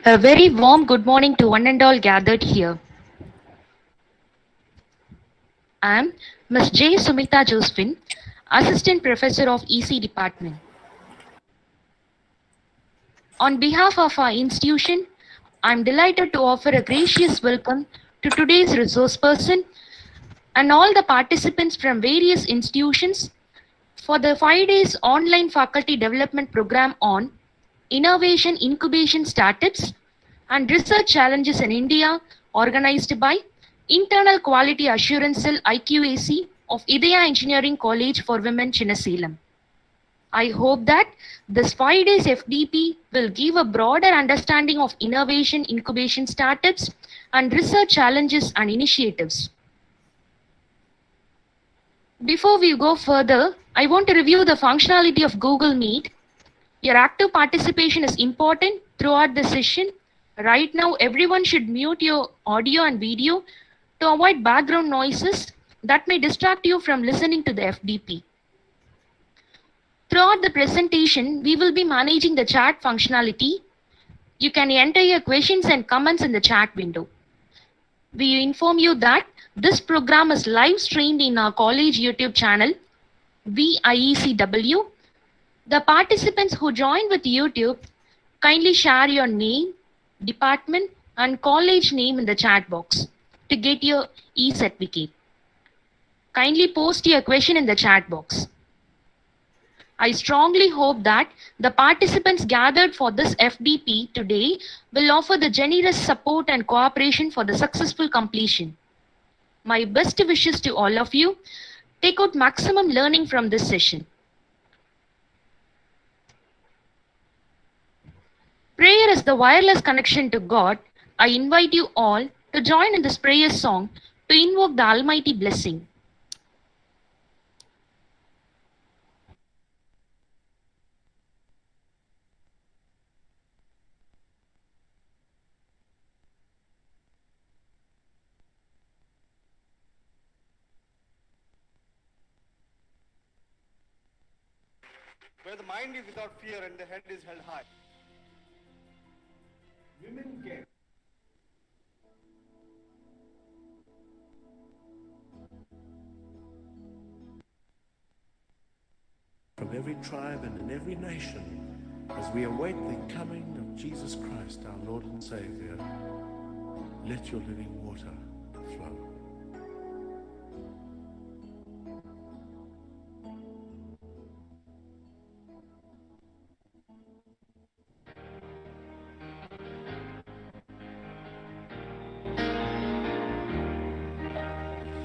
A very warm good morning to one and all gathered here. I am Ms. Jyotismita Josephine, Assistant Professor of EC Department. On behalf of our institution, I am delighted to offer a gracious welcome to today's resource person and all the participants from various institutions for the 5 days online faculty development program on innovation incubation startups and research challenges in India, organized by Internal Quality Assurance Cell IQAC of Idaya Engineering College for Women, Chinnaselam. I hope that this 5 days FDP will give a broader understanding of innovation incubation startups and research challenges and initiatives. Before we go further, I want to review the functionality of Google Meet. Your active participation is important throughout the session. Right now, everyone should mute your audio and video to avoid background noises that may distract you from listening to the FDP. Throughout the presentation, we will be managing the chat functionality. You can enter your questions and comments in the chat window. We inform you that this program is live streamed in our college YouTube channel, IECW. The participants who join with YouTube, kindly share your name, department, and college name in the chat box to get your e-certificate. Kindly post your question in the chat box. I strongly hope that the participants gathered for this FDP today will offer the generous support and cooperation for the successful completion. My best wishes to all of you. Take out maximum learning from this session. Prayer is the wireless connection to God. I invite you all to join in this prayer song to invoke the Almighty blessing. Where the mind is without fear and the head is held high. Women get. From every tribe and in every nation, as we await the coming of Jesus Christ, our Lord and Savior, let your living water flow.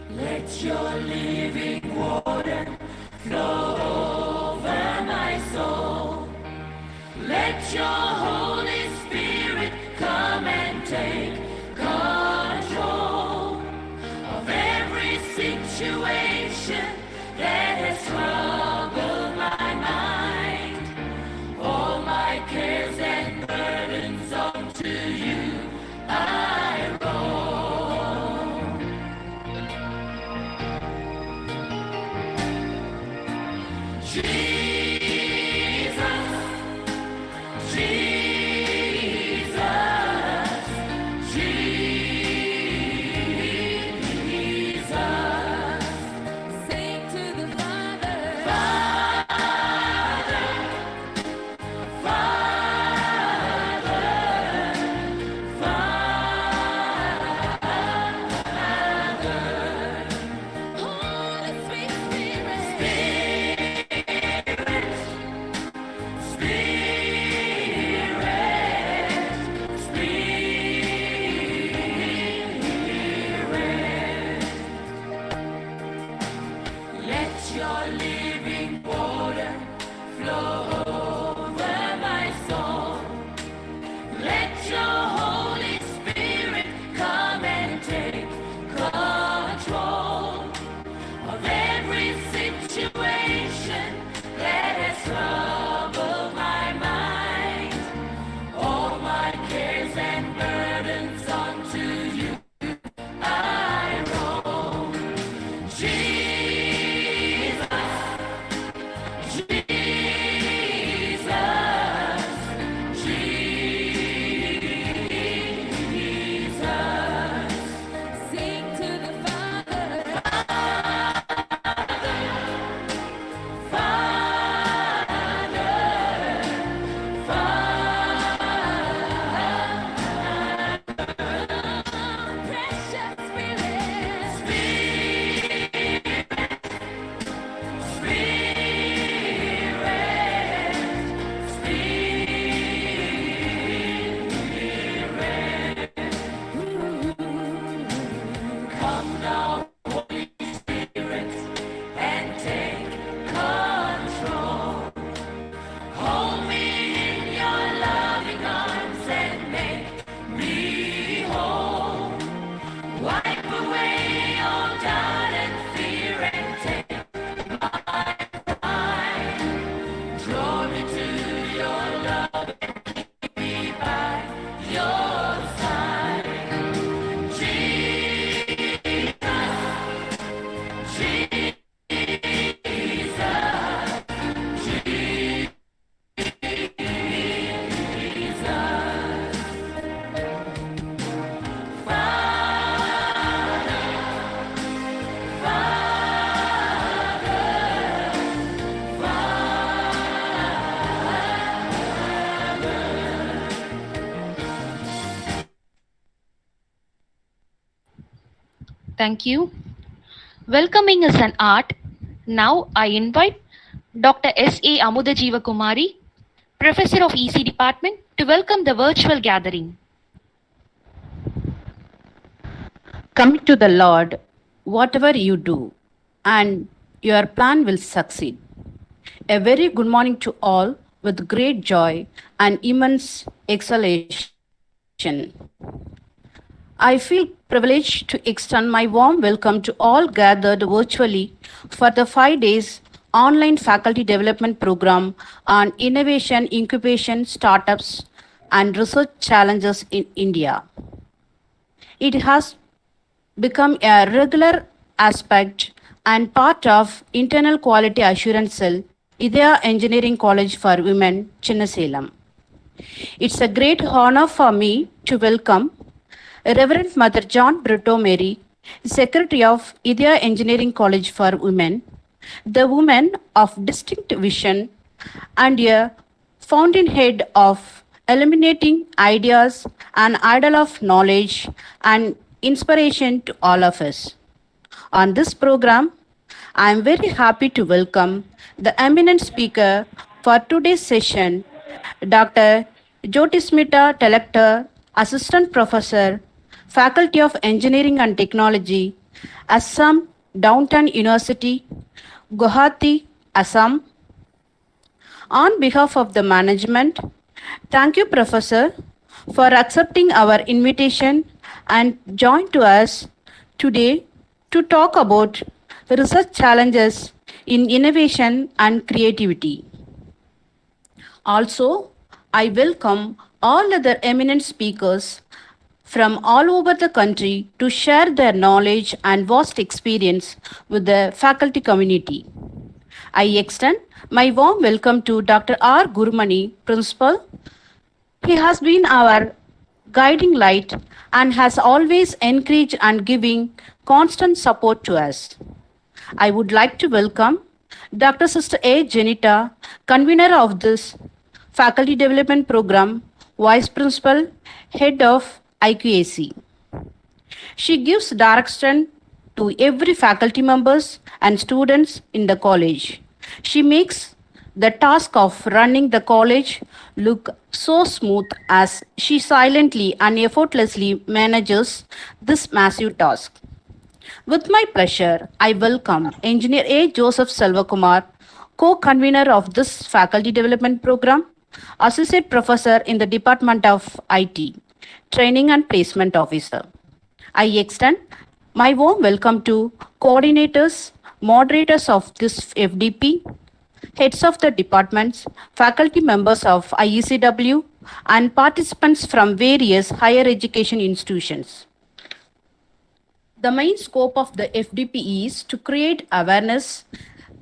Let your living water flow over my soul. Let your Holy Spirit come and take control of every situation that has troubled my mind. All my cares and burdens unto you I roll. Come now, Holy Spirit, and take control. Hold me in your loving arms and make me whole. Wipe away all doubt and fear and take my pride. Draw me to your love and keep me by your side. Thank you. Welcoming is an art. Now I invite Dr. S.A. Amudajiva Kumari, Professor of EC Department, to welcome the virtual gathering. Commit to the Lord whatever you do, and your plan will succeed. A very good morning to all with great joy and immense exhalation. I feel privileged to extend my warm welcome to all gathered virtually for the 5 days online faculty development program on innovation, incubation, startups, and research challenges in India. It has become a regular aspect and part of internal quality assurance cell, Idea Engineering College for Women, Chinnaselam. It's a great honor for me to welcome Reverend Mother John Brito Mary, Secretary of Idea Engineering College for Women, the woman of distinct vision and a fountainhead of illuminating ideas, an idol of knowledge and inspiration to all of us. On this program, I am very happy to welcome the eminent speaker for today's session, Dr. Jyotismita Talukdar, Assistant Professor, Faculty of Engineering and Technology, Assam Downtown University, Guwahati, Assam. On behalf of the management, thank you, Professor, for accepting our invitation and join to us today to talk about research challenges in innovation and creativity. Also, I welcome all other eminent speakers from all over the country to share their knowledge and vast experience with the faculty community. I extend my warm welcome to Dr. R. Gurumani, Principal. He has been our guiding light and has always encouraged and giving constant support to us. I would like to welcome Dr. Sister A. Janita, convener of this faculty development program, Vice Principal, Head of IQAC. She gives direction to every faculty members and students in the college. She makes the task of running the college look so smooth as she silently and effortlessly manages this massive task. With my pleasure, I welcome Engineer A. Joseph Selvakumar, co-convener of this faculty development program, Associate Professor in the Department of IT, Training and Placement Officer. I extend my warm welcome to coordinators, moderators of this FDP, heads of the departments, faculty members of IECW, and participants from various higher education institutions. The main scope of the FDP is to create awareness,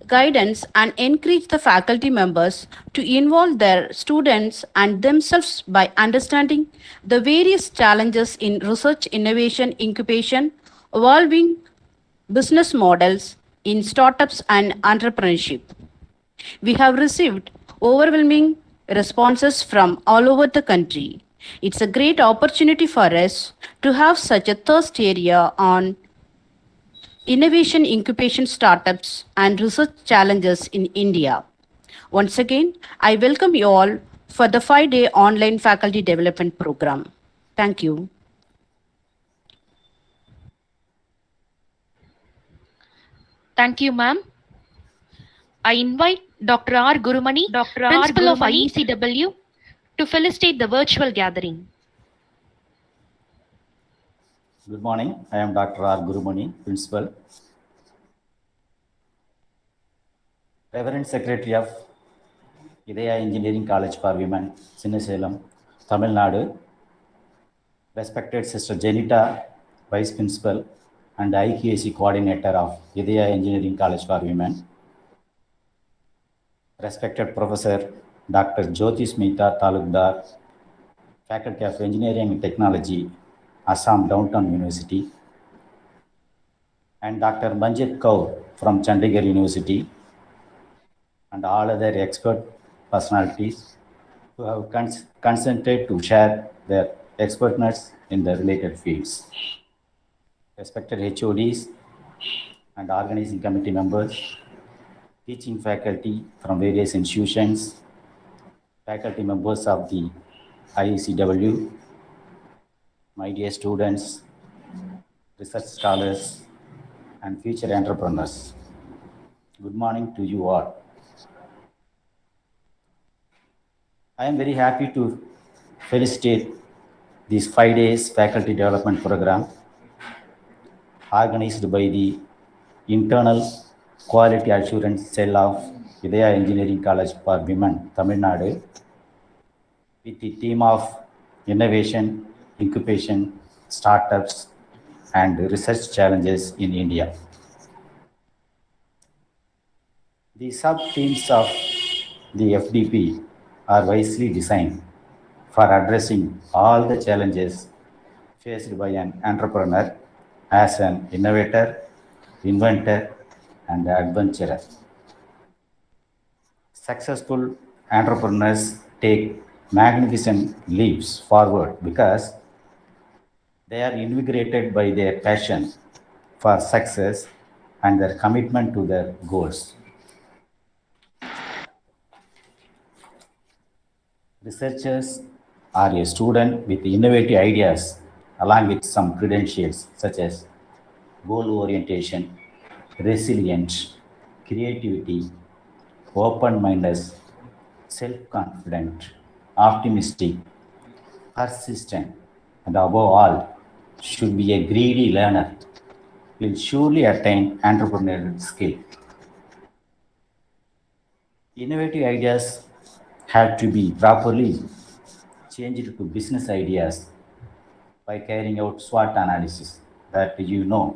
guidance, and encourage the faculty members to involve their students and themselves by understanding the various challenges in research, innovation, incubation, evolving business models in startups and entrepreneurship. We have received overwhelming responses from all over the country. It's a great opportunity for us to have such a thirst area on innovation, incubation, startups, and research challenges in India. Once again, I welcome you all for the 5-day online faculty development program. Thank you. Thank you, ma'am. I invite Dr. R. Gurumani, Principal of IECW, to felicitate the virtual gathering. Good morning. I am Dr. R. Gurumani, Principal. Reverend Secretary of Idaya Engineering College for Women, Sinnaselam, Tamil Nadu. Respected Sister Jenita, Vice Principal and IQAC Coordinator of Idaya Engineering College for Women. Respected Professor Dr. Jyotismita, Talukdar, Faculty of Engineering and Technology, Assam Downtown University, and Dr. Manjit Kaur from Chandigarh University, and all other expert personalities who have consented to share their expertness in the related fields. Respected HODs and organizing committee members, teaching faculty from various institutions, faculty members of the IECW, my dear students, research scholars, and future entrepreneurs. Good morning to you all. I am very happy to felicitate this 5 days faculty development program organized by the Internal Quality Assurance Cell of Idaya Engineering College for Women, Tamil Nadu, with the theme of innovation, incubation, startups, and research challenges in India. The sub-themes of the FDP are wisely designed for addressing all the challenges faced by an entrepreneur as an innovator, inventor, and adventurer. Successful entrepreneurs take magnificent leaps forward because they are invigorated by their passion for success and their commitment to their goals. Researchers are a student with innovative ideas along with some credentials such as goal orientation, resilience, creativity, open-mindedness, self-confident, optimistic, persistent, and above all, should be a greedy learner, will surely attain entrepreneurial skill. Innovative ideas have to be properly changed to business ideas by carrying out SWOT analysis that you know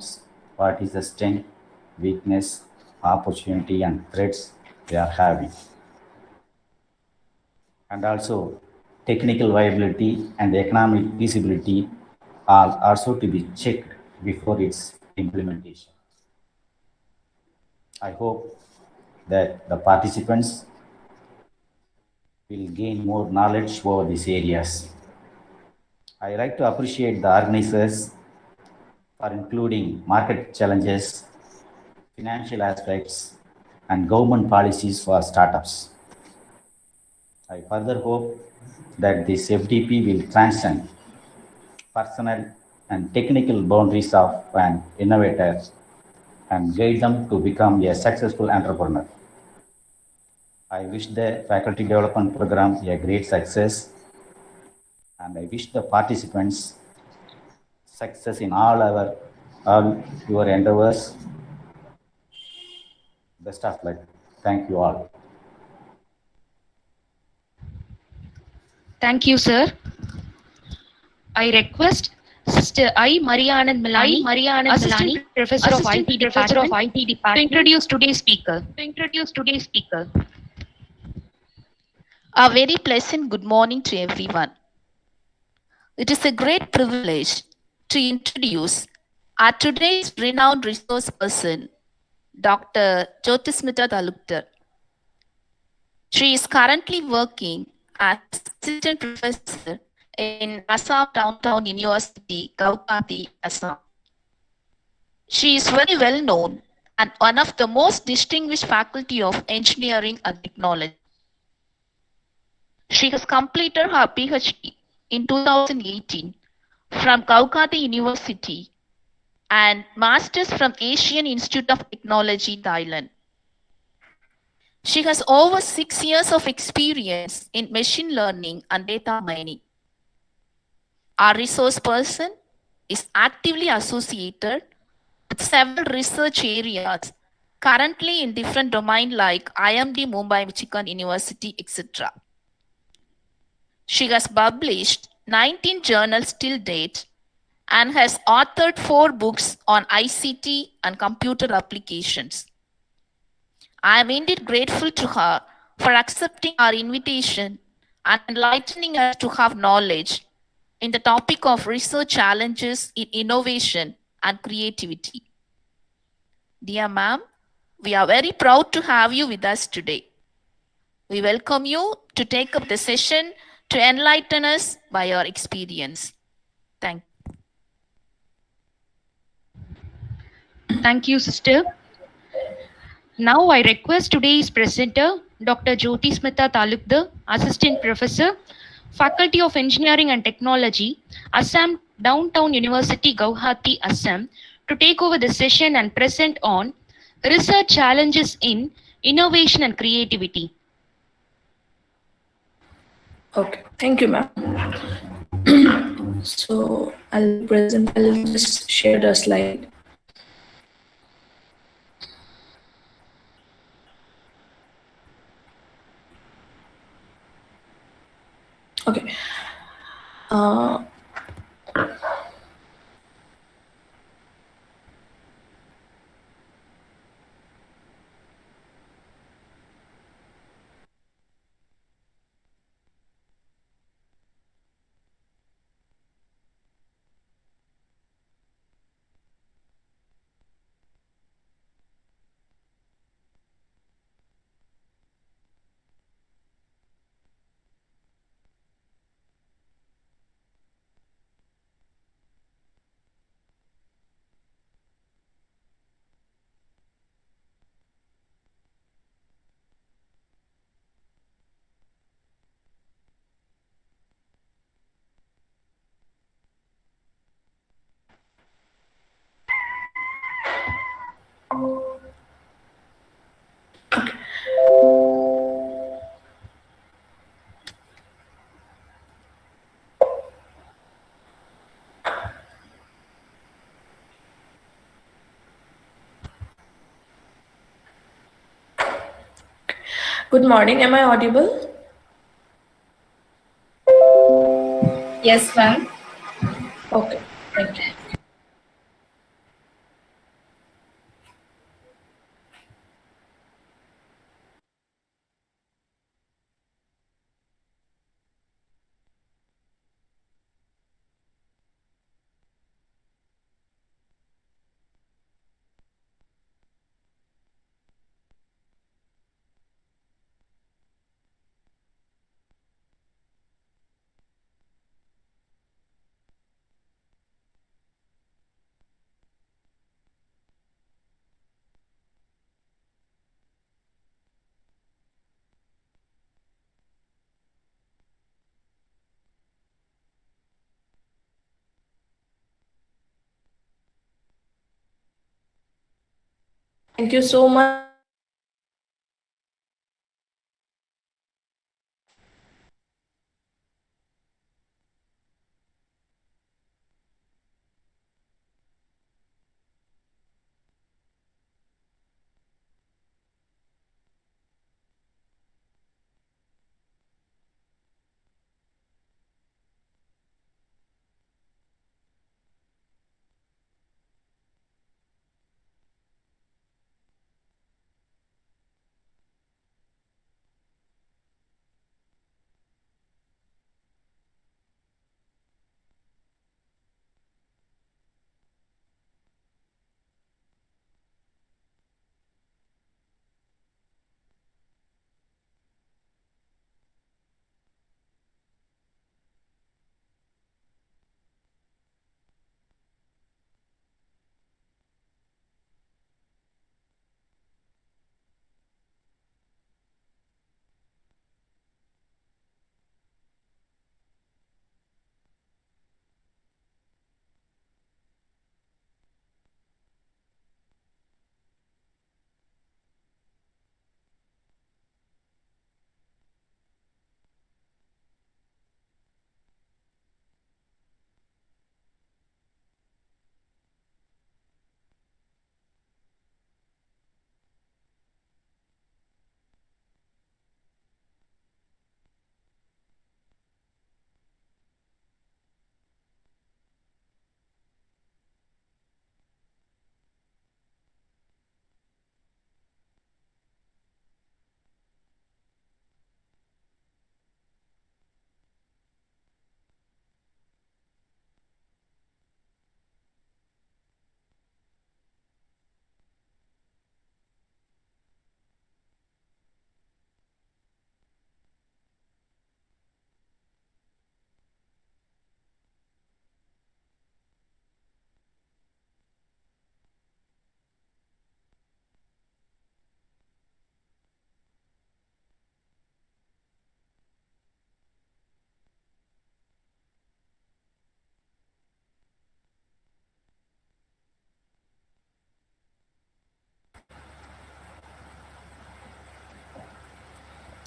what is the strength, weakness, opportunity, and threats they are having. And also technical viability and economic feasibility are also to be checked before its implementation. I hope that the participants will gain more knowledge over these areas. I like to appreciate the organizers for including market challenges, financial aspects, and government policies for startups. I further hope that this FDP will transcend personal and technical boundaries of an innovator and guide them to become a successful entrepreneur. I wish the faculty development program a great success, and I wish the participants success in all your endeavors. Best of luck. Thank you all. Thank you, sir. I request Sister I. Marianand Milani, Assistant Professor of IT Department, to introduce today's speaker. A very pleasant good morning to everyone. It is a great privilege to introduce our today's renowned resource person, Dr. Jyotismita Talukdar. She is currently working as assistant professor in Assam Downtown University, Guwahati, Assam. She is very well known and one of the most distinguished faculty of engineering and technology. She has completed her PhD in 2018 from Guwahati University and Masters from Asian Institute of Technology, Thailand. She has over 6 years of experience in machine learning and data mining. Our resource person is actively associated with several research areas currently in different domains like IMD, Mumbai, Michigan University, etc. She has published 19 journals till date and has authored 4 books on ICT and computer applications. I am indeed grateful to her for accepting our invitation and enlightening us to have knowledge in the topic of research challenges in innovation and creativity. Dear ma'am, we are very proud to have you with us today. We welcome you to take up the session to enlighten us by your experience. Thank you. Thank you, sister. Now I request today's presenter, Dr. Jyotismita Talukdar, Assistant Professor, Faculty of Engineering and Technology, Assam Downtown University, Guwahati, Assam, to take over the session and present on research challenges in innovation and creativity. Okay, thank you, ma'am. So I'll just share the slide. Okay. Good morning. Am I audible? Yes, ma'am. Okay, thank you. Thank you so much.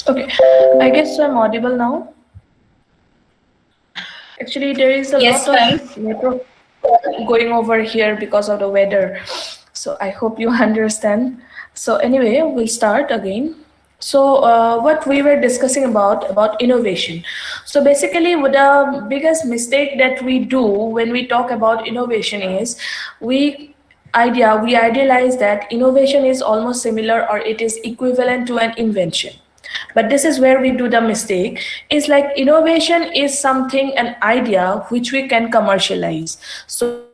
Okay, I guess I'm audible now. Actually, there is a Yes, lot of ma'am. network going over here because of the weather. So I hope you understand. So anyway, we'll start again. So what we were discussing about innovation. So basically, the biggest mistake that we do when we talk about innovation is we idealize that innovation is almost similar or it is equivalent to an invention, but this is where we do the mistake. Is like innovation is something, an idea which we can commercialize. So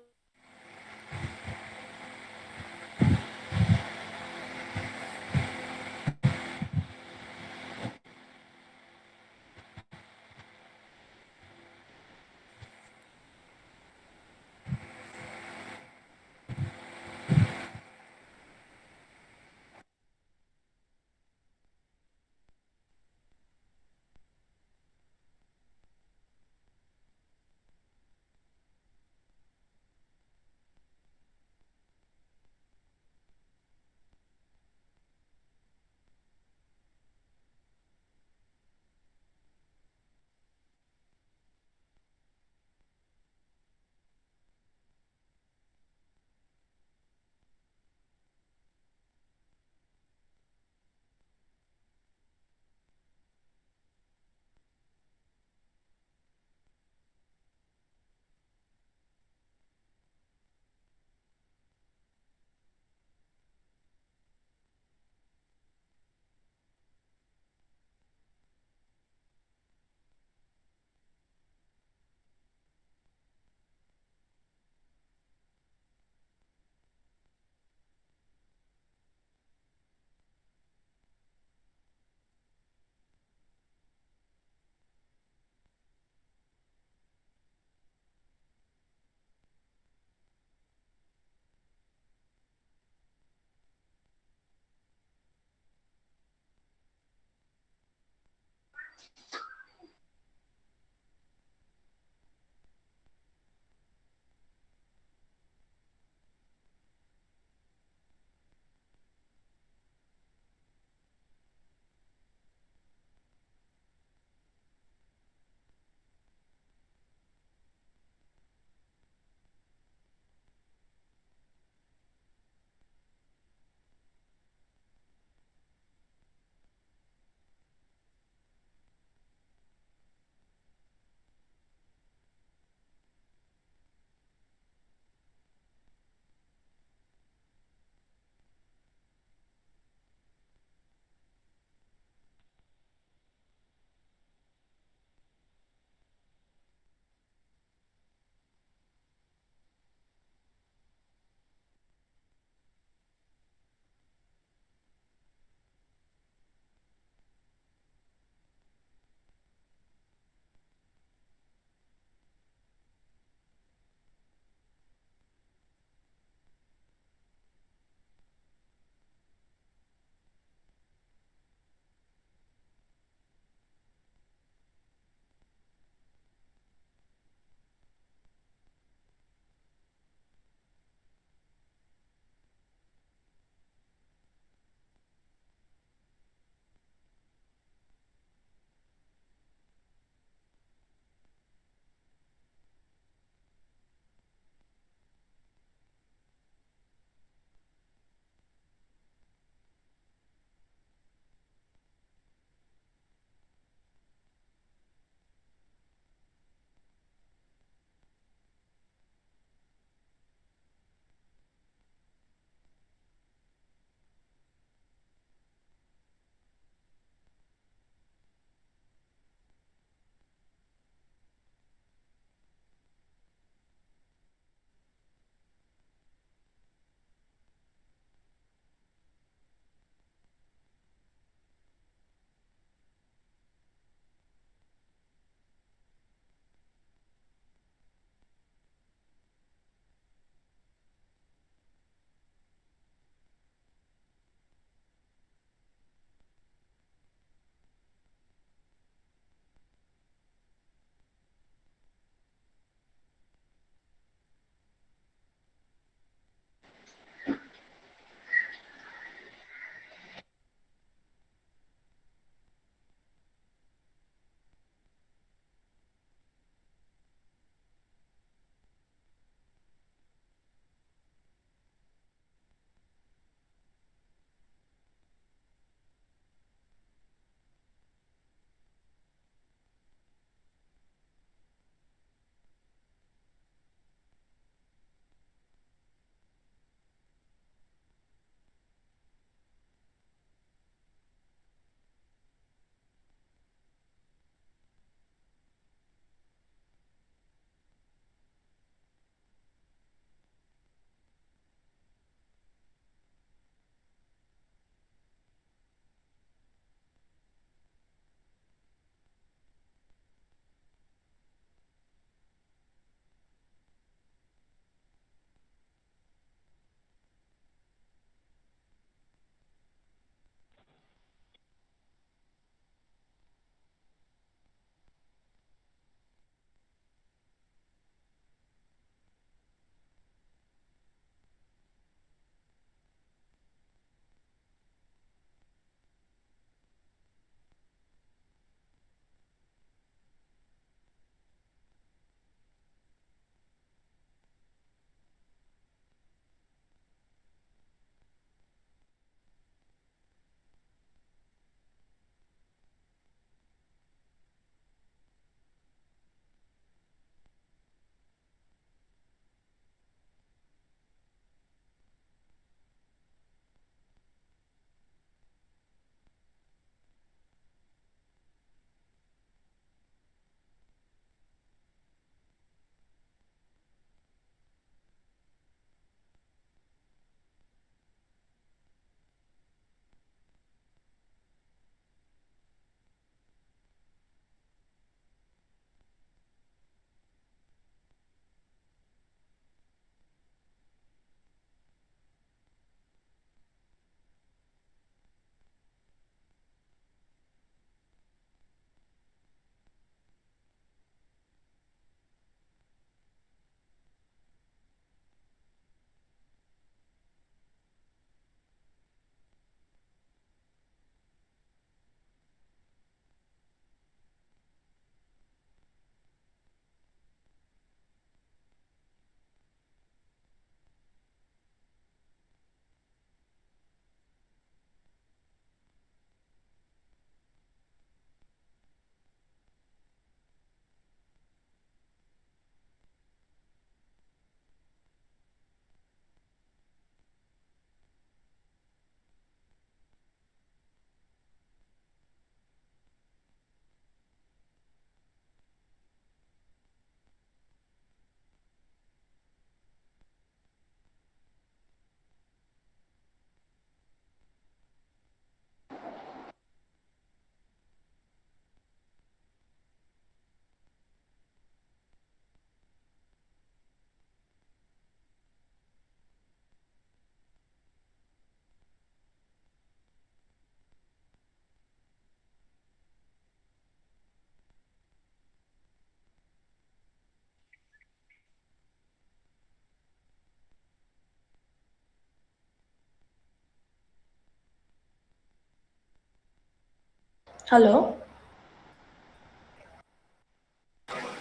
Hello.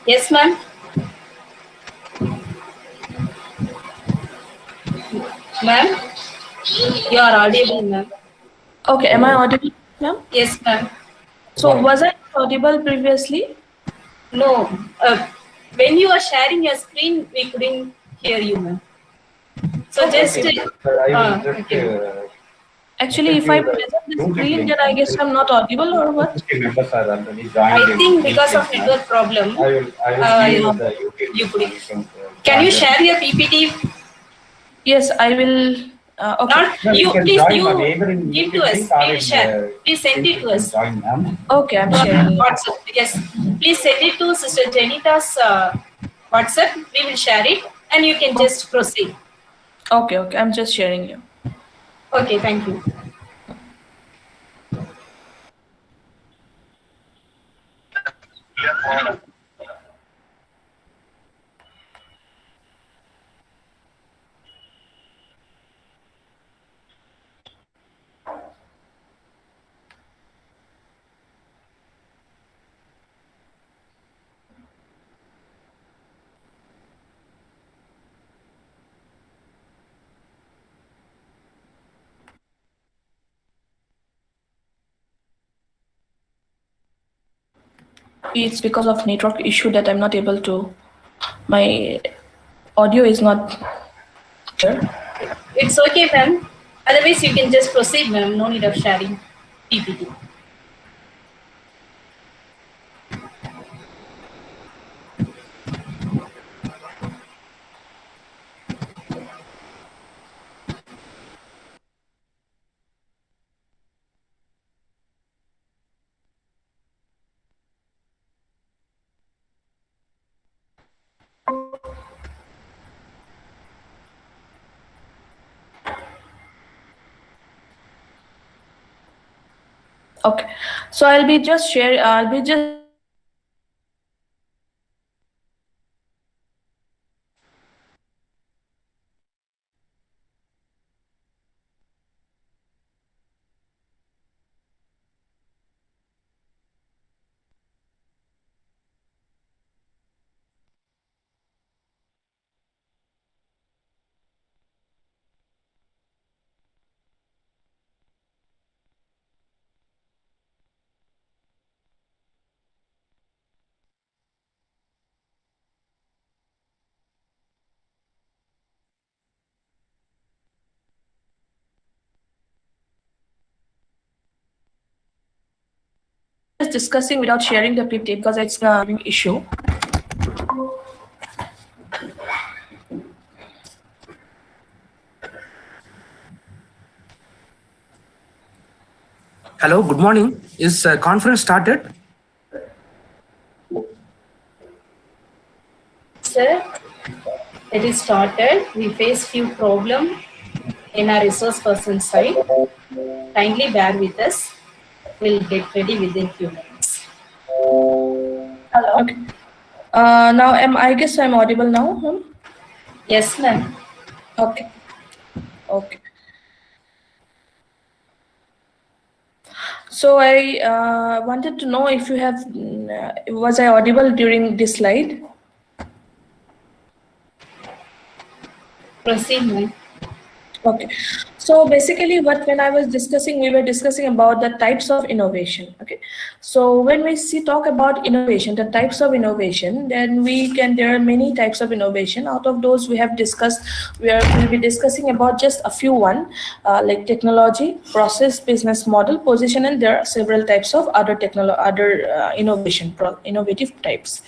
Yes, ma'am. Ma'am, you are audible, ma'am. Okay, am I audible, ma'am? Yes, ma'am. So was I audible previously? No, when you are sharing your screen, we couldn't hear you, ma'am. So just. Okay. Actually, if I present the screen, then I guess I'm not audible or what? I think because of network problem, you couldn't. Can you share your PPT? Yes, I will. Okay. Not you, please. You give to us. We will share. Please send it to us. Okay, I'm sharing. WhatsApp. Yes. Please send it to Sister Janita's WhatsApp. We will share it, and you can just proceed. Okay, okay. I'm just sharing you. Okay. Thank you. It's because of network issue that I'm not able to. My audio is not clear. It's okay, ma'am. Otherwise, you can just proceed, ma'am. No need of sharing PPT. Okay, so I'll be just share. I'll be just. Discussing without sharing the PPT because it's an issue. Hello, good morning. Is conference started? Sir, it is started. We face few problems in our resource person side. Kindly bear with us. We'll get ready within few minutes. Hello. Okay. Now I guess I'm audible now. Yes, ma'am. Okay. Okay. So I wanted to know if you have, was I audible during this slide? Proceed, ma'am. Okay. So basically when I was discussing, we were discussing about the types of innovation. Okay. So when we talk about innovation, the types of innovation, then there are many types of innovation. Out of those we have discussed, we'll be discussing about just a few like technology, process, business model, position, and there are several types of other innovative types.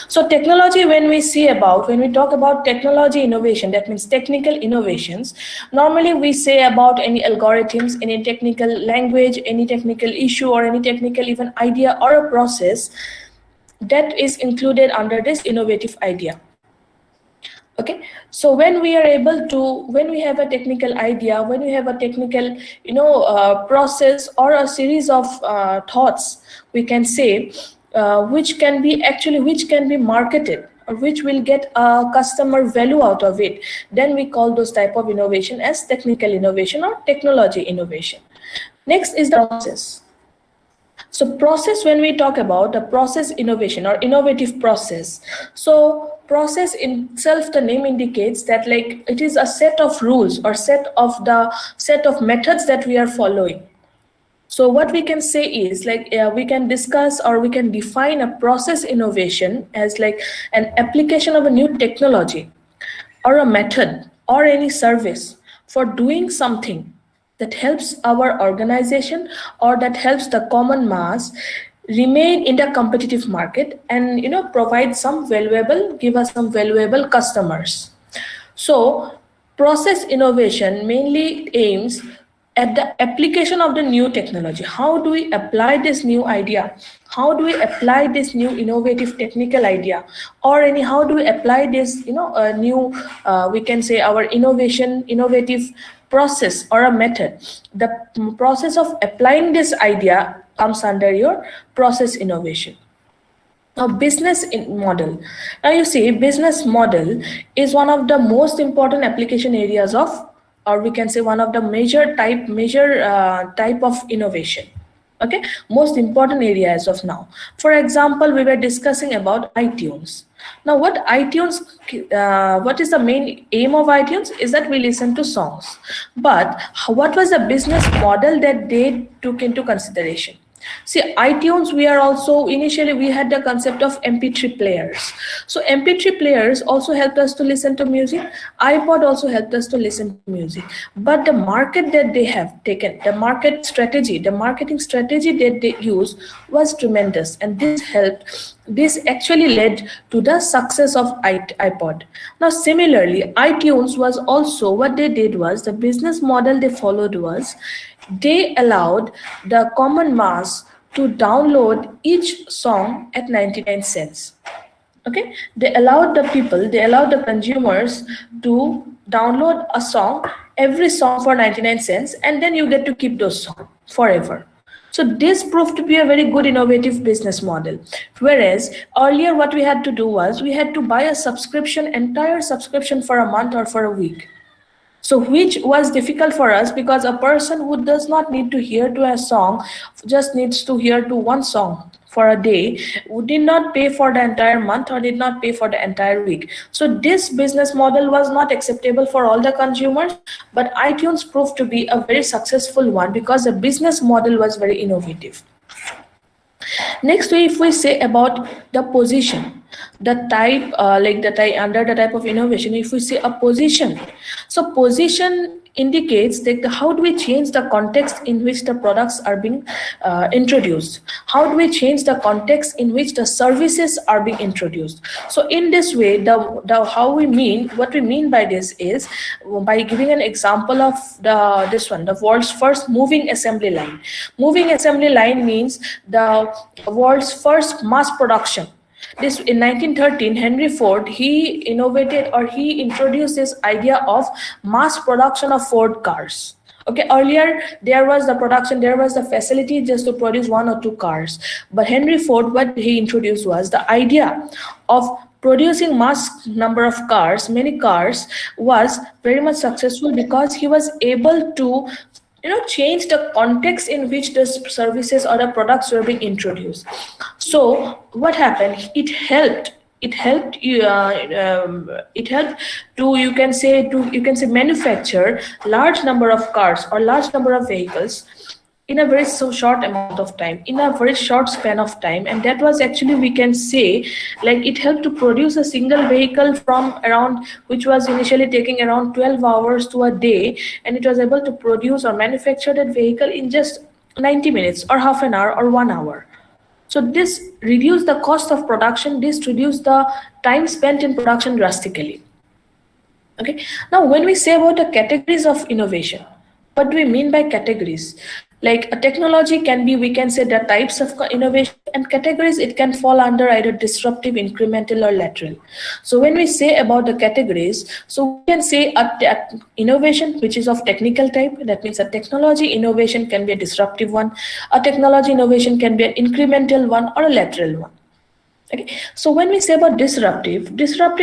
So technology, when we talk about technology innovation, that means technical innovations. Normally we say about any algorithms, any technical language, any technical issue, or any technical even idea or a process that is included under this innovative idea. Okay, so when we have a technical idea, when we have a technical process or a series of thoughts, we can say which can be marketed, or which will get a customer value out of it, then we call those type of innovation as technical innovation or technology innovation. Next is the process. So process, when we talk about the process innovation or innovative process, so process in itself, the name indicates that like it is a set of rules or set of methods that we are following. So what we can say is like we can discuss or we can define a process innovation as like an application of a new technology or a method or any service for doing something that helps our organization or that helps the common mass remain in the competitive market and provide some valuable, give us some valuable customers. So process innovation mainly aims at the application of the new technology. How do we apply this new idea? How do we apply this new innovative technical idea? Or how do we apply this, new, we can say our innovative process or a method? The process of applying this idea comes under your process innovation. Now, business model. Now, you see, business model is one of the most important application areas of, or we can say one of the major type of innovation. Okay, most important area as of now. For example, we were discussing about iTunes. Now, what is the main aim of iTunes is that we listen to songs. But what was the business model that they took into consideration? See, iTunes, initially we had the concept of MP3 players. So MP3 players also helped us to listen to music. iPod also helped us to listen to music. But the market that they have taken, the marketing strategy that they use was tremendous. And this actually led to the success of iPod. Now, similarly, iTunes was also, what they did was, the business model they followed was, they allowed the common mass to download each song at 99 cents. Okay, they allowed the consumers to download a song, every song for 99 cents, and then you get to keep those songs forever. So this proved to be a very good innovative business model. Whereas earlier what we had to do was we had to buy a subscription, entire subscription for a month or for a week. So which was difficult for us because a person who does not need to hear to a song, just needs to hear to one song for a day, who did not pay for the entire month or did not pay for the entire week. So this business model was not acceptable for all the consumers, but iTunes proved to be a very successful one because the business model was very innovative. Next, if we say about the position, the type, under the type of innovation, if we say a position, so position indicates that how do we change the context in which the products are being introduced? How do we change the context in which the services are being introduced? So in this way, what we mean by this is by giving an example of the world's first moving assembly line. Moving assembly line means the world's first mass production. This in 1913, Henry Ford, he introduced this idea of mass production of Ford cars. Okay, earlier there was the facility just to produce one or two cars. But Henry Ford, what he introduced was the idea of producing mass number of cars, many cars, was very much successful because he was able to change the context in which the services or the products were being introduced. So what happened? It helped to you can say manufacture large number of cars or large number of vehicles in a very short amount of time, in a very short span of time. And that was actually, we can say, like it helped to produce a single vehicle from around, which was initially taking around 12 hours to a day, and it was able to produce or manufacture that vehicle in just 90 minutes or half an hour or 1 hour. So this reduced the cost of production, this reduced the time spent in production drastically. Okay. Now, when we say about the categories of innovation, what do we mean by categories? Like a technology can be, we can say, the types of innovation, and categories, it can fall under either disruptive, incremental, or lateral. So when we say about the categories, so we can say a innovation which is of technical type. That means a technology innovation can be a disruptive one, a technology innovation can be an incremental one, or a lateral one. Okay. So when we say about disruptive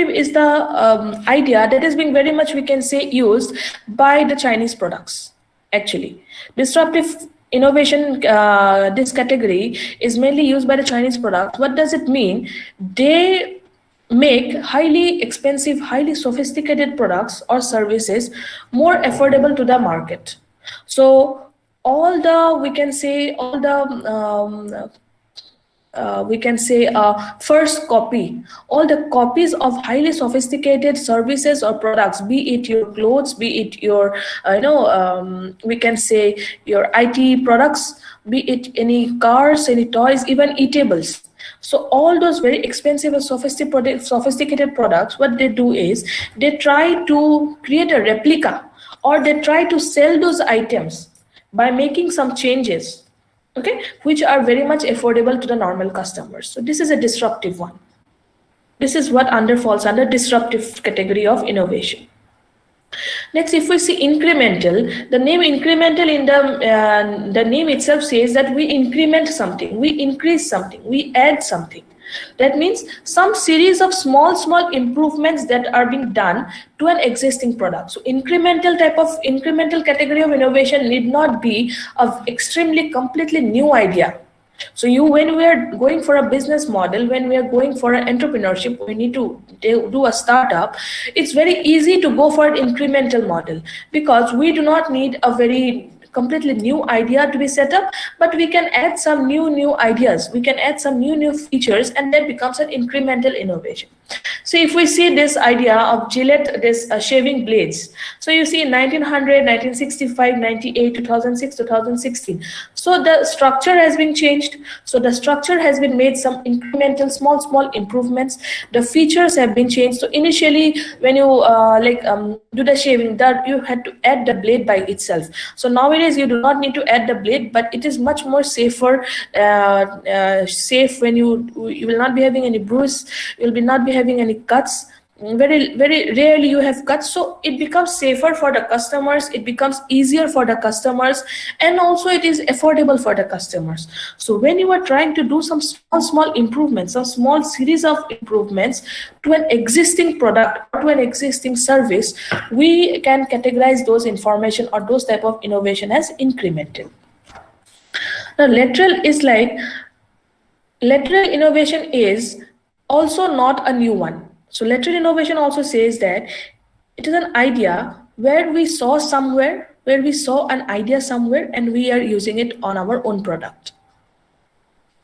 is the idea that is being very much, we can say, used by the Chinese products. Actually, disruptive innovation, this category is mainly used by the Chinese products. What does it mean? They make highly expensive, highly sophisticated products or services more affordable to the market. So all the, we can say, all the we can say first copy, all the copies of highly sophisticated services or products, be it your clothes, be it your we can say your IT products, be it any cars, any toys, even eatables. So all those very expensive and sophisticated products, what they do is they try to create a replica, or they try to sell those items by making some changes, okay, which are very much affordable to the normal customers. So this is a disruptive one. This is what falls under disruptive category of innovation. Next, if we see incremental, the name incremental in the name itself says that we increment something, we increase something, we add something. That means some series of small improvements that are being done to an existing product. So incremental category of innovation need not be of extremely completely new idea. So when we are going for a business model, when we are going for an entrepreneurship, we need to do a startup. It's very easy to go for an incremental model because we do not need a very completely new idea to be set up, but we can add some new ideas, we can add some new features, and that becomes an incremental innovation. So if we see this idea of Gillette, this shaving blades, so you see in 1900, 1965, 98, 2006, 2016, so the structure has been changed. So the structure has been made some incremental small improvements, the features have been changed. So initially when you do the shaving, that you had to add the blade by itself. So nowadays you do not need to add the blade, but it is much more safer, safe when you will not be having any bruise, you will not be having any cuts. Very rarely you have cuts, so it becomes safer for the customers, it becomes easier for the customers, and also it is affordable for the customers. So when you are trying to do some small improvements, some small series of improvements to an existing product or to an existing service, we can categorize those information or those type of innovation as incremental. Now lateral innovation is also not a new one. So lateral innovation also says that it is an idea where we saw an idea somewhere and we are using it on our own product.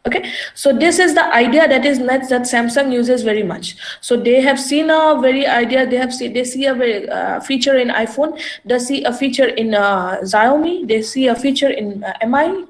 Okay, so this is the idea that Samsung uses very much. So they have seen a very idea, they see a very feature in iPhone, they see a feature in Xiaomi, they see a feature in MI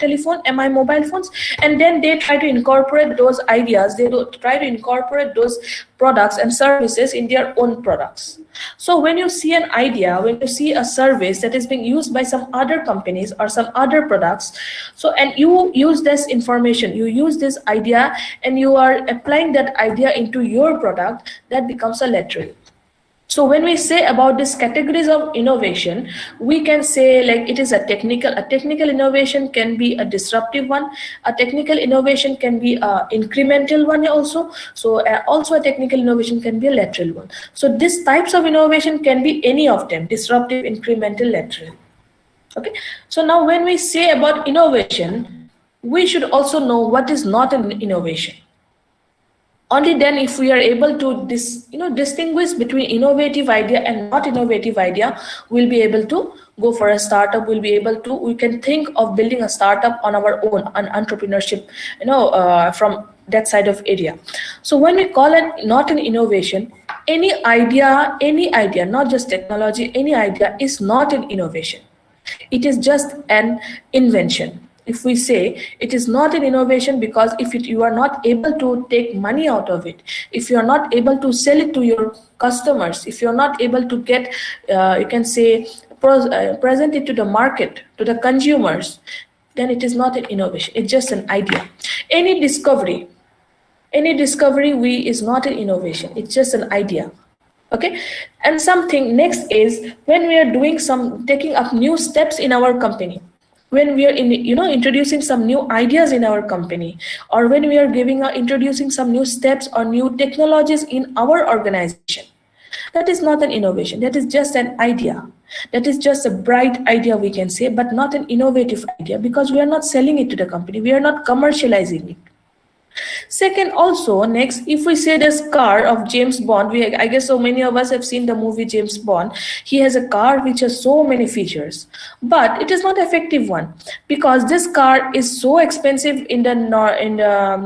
mobile phones, and then they try to incorporate those ideas, they try to incorporate those products and services in their own products. So when you see an idea, when you see a service that is being used by some other companies or some other products, so and you use this information, you use this idea and you are applying that idea into your product, that becomes a lateral. So when we say about these categories of innovation, we can say like it is a technical innovation can be a disruptive one, a technical innovation can be a incremental one also. So also a technical innovation can be a lateral one. So these types of innovation can be any of them: disruptive, incremental, lateral. Okay. So now when we say about innovation, we should also know what is not an innovation. Only then, if we are able to distinguish between innovative idea and not innovative idea, we'll be able to go for a startup. We can think of building a startup on our own, an entrepreneurship, from that side of area. So when we call it not an innovation, any idea, not just technology, any idea is not an innovation. It is just an invention. If we say it is not an innovation because you are not able to take money out of it, if you are not able to sell it to your customers, if you are not able to get, you can say, present it to the market, to the consumers, then it is not an innovation. It's just an idea. Any discovery is not an innovation. It's just an idea. Okay. And something next is when we are taking up new steps in our company. When we are introducing some new ideas in our company, or when we are introducing some new steps or new technologies in our organization. That is not an innovation. That is just an idea. That is just a bright idea, we can say, but not an innovative idea, because we are not selling it to the company. We are not commercializing it. Second, also, next, if we say this car of James Bond, I guess so many of us have seen the movie James Bond. He has a car which has so many features, but it is not an effective one, because this car is so expensive in the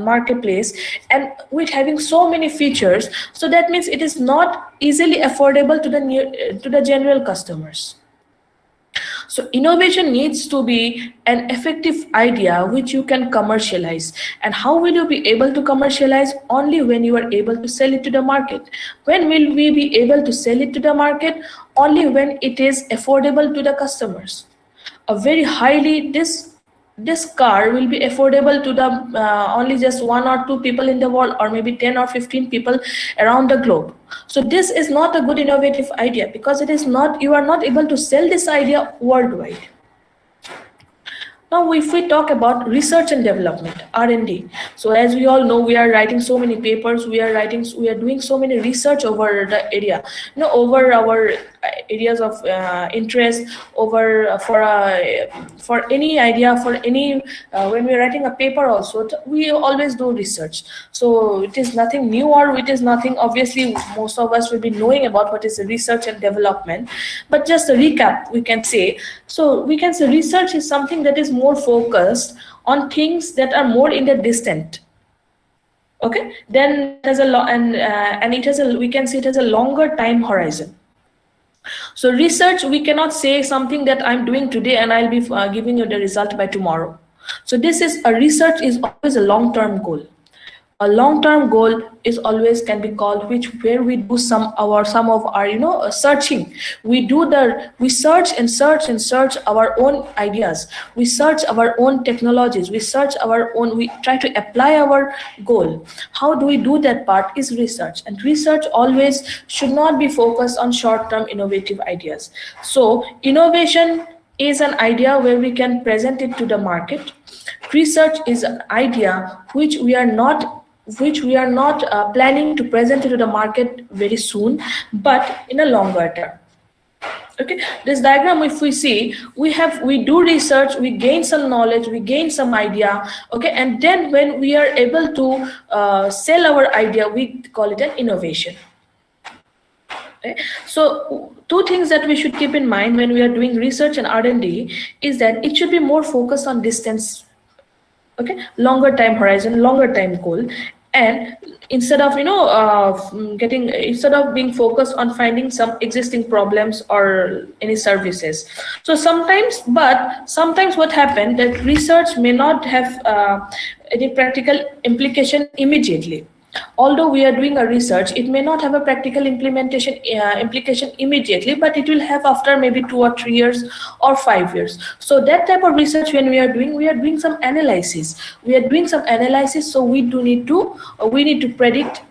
marketplace, and with having so many features, so that means it is not easily affordable to the general customers. So innovation needs to be an effective idea which you can commercialize. And how will you be able to commercialize? Only when you are able to sell it to the market. When will we be able to sell it to the market? Only when it is affordable to the customers. This car will be affordable to the only just 1 or 2 people in the world, or maybe 10 or 15 people around the globe. So this is not a good innovative idea, because you are not able to sell this idea worldwide. Now, if we talk about research and development, R&D. So as we all know, we are writing so many papers, we are doing so many research over the area, over our areas of interest, for any idea, for any, when we are writing a paper also, we always do research. So it is nothing new, or it is nothing, obviously most of us will be knowing about what is research and development, but just a recap, we can say. So we can say research is something that is more focused on things that are more in the distant. Okay, then there's we can say it has a longer time horizon. So research, we cannot say something that I'm doing today and I'll be giving you the result by tomorrow. So research is always a long-term goal. A long-term goal is always can be called where we do some of our searching. We search and search our own ideas. We search our own technologies. We try to apply our goal. How do we do that part is research. And research always should not be focused on short-term innovative ideas. So innovation is an idea where we can present it to the market. Research is an idea which we are not planning to present it to the market very soon, but in a longer term. Okay, this diagram, if we see, we do research, we gain some knowledge, we gain some idea. Okay, and then when we are able to sell our idea, we call it an innovation. Okay. So 2 things that we should keep in mind when we are doing research and R&D is that it should be more focused on distance. Okay, longer time horizon, longer time goal, and instead of being focused on finding some existing problems or any services. So sometimes what happened that research may not have any practical implication immediately. Although we are doing a research, it may not have a practical implication immediately, but it will have after maybe 2 or 3 years or 5 years. So that type of research, when we are doing some analysis. So we need to predict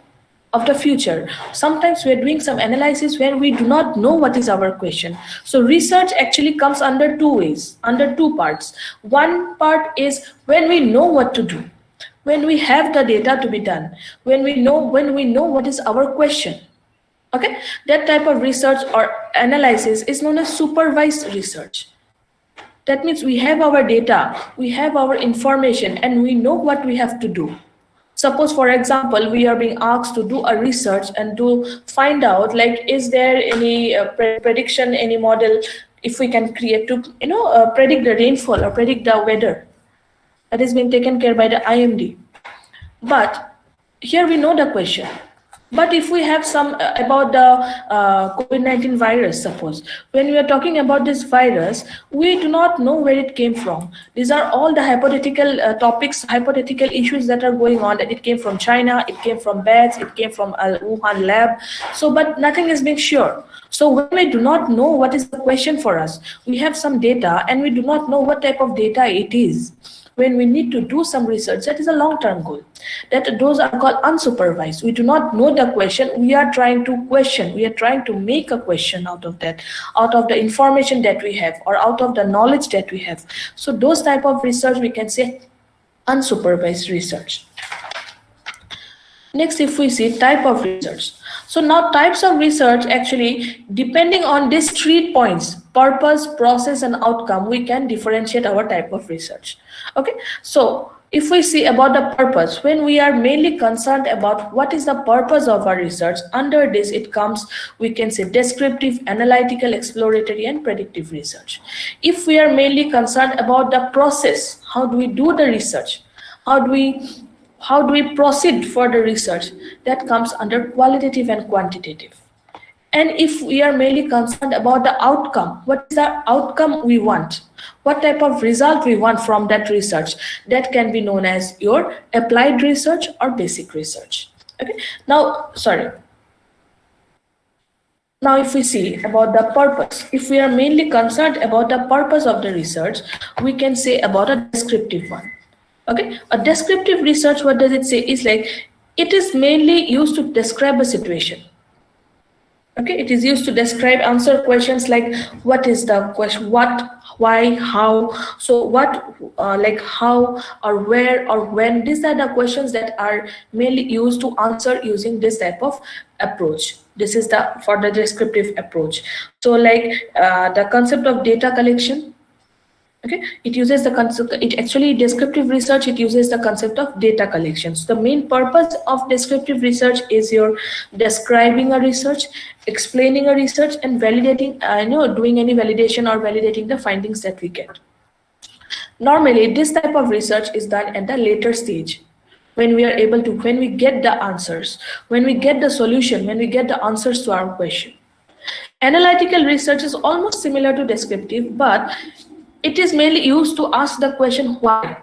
of the future. Sometimes we are doing some analysis when we do not know what is our question. So research actually comes under 2 parts. One part is when we know what to do. When we have the data to be done, when we know what is our question. Okay, that type of research or analysis is known as supervised research. That means we have our data, we have our information, and we know what we have to do. Suppose, for example, we are being asked to do a research and to find out, like, is there any prediction, any model, if we can create to predict the rainfall or predict the weather. That is being taken care by the IMD. But here we know the question. But if we have some about the COVID-19 virus, suppose, when we are talking about this virus, we do not know where it came from. These are all the hypothetical topics, hypothetical issues that are going on, that it came from China, it came from bats, it came from a Wuhan lab. So, but nothing is being sure. So when we do not know what is the question for us, we have some data and we do not know what type of data it is. When we need to do some research, that is a long-term goal. Those are called unsupervised. We do not know the question. We are trying to question. We are trying to make a question out of that, out of the information that we have, or out of the knowledge that we have. So those type of research, we can say unsupervised research. Next, if we see type of research. So now types of research, actually depending on these 3 points, purpose, process and outcome, we can differentiate our type of research. Okay, so if we see about the purpose, when we are mainly concerned about what is the purpose of our research, under this it comes, we can say, descriptive, analytical, exploratory and predictive research. If we are mainly concerned about the process, how do we do the research, how do we proceed for the research, that comes under qualitative and quantitative. And if we are mainly concerned about the outcome, what is the outcome we want, what type of result we want from that research, that can be known as your applied research or basic research. Okay, now if we see about the purpose, if we are mainly concerned about the purpose of the research, we can say about a descriptive one. Okay, a descriptive research, what does it say, is like it is mainly used to describe a situation. Okay, it is used to describe, answer questions like what is the question, what, why, how. So what, like how or where or when, these are the questions that are mainly used to answer using this type of approach. This is the for the descriptive approach. So like the concept of data collection. Okay, it uses the concept, it actually descriptive research, it uses the concept of data collections. The main purpose of descriptive research is your describing a research, explaining a research and validating, doing any validation or validating the findings that we get. Normally this type of research is done at the later stage, when we are able to, when we get the answers, when we get the solution, when we get the answers to our question. Analytical research is almost similar to descriptive, but it is mainly used to ask the question why.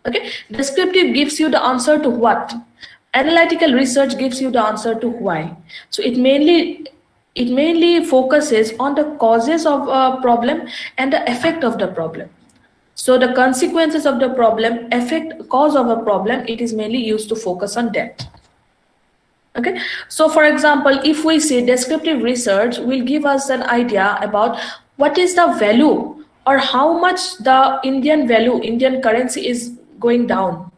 Okay, descriptive gives you the answer to what. Analytical research gives you the answer to why. So it mainly focuses on the causes of a problem and the effect of the problem. So the consequences of the problem, effect, cause of a problem, it is mainly used to focus on that. Okay, so for example, if we say descriptive research will give us an idea about what is the value or how much the Indian value, Indian currency is going down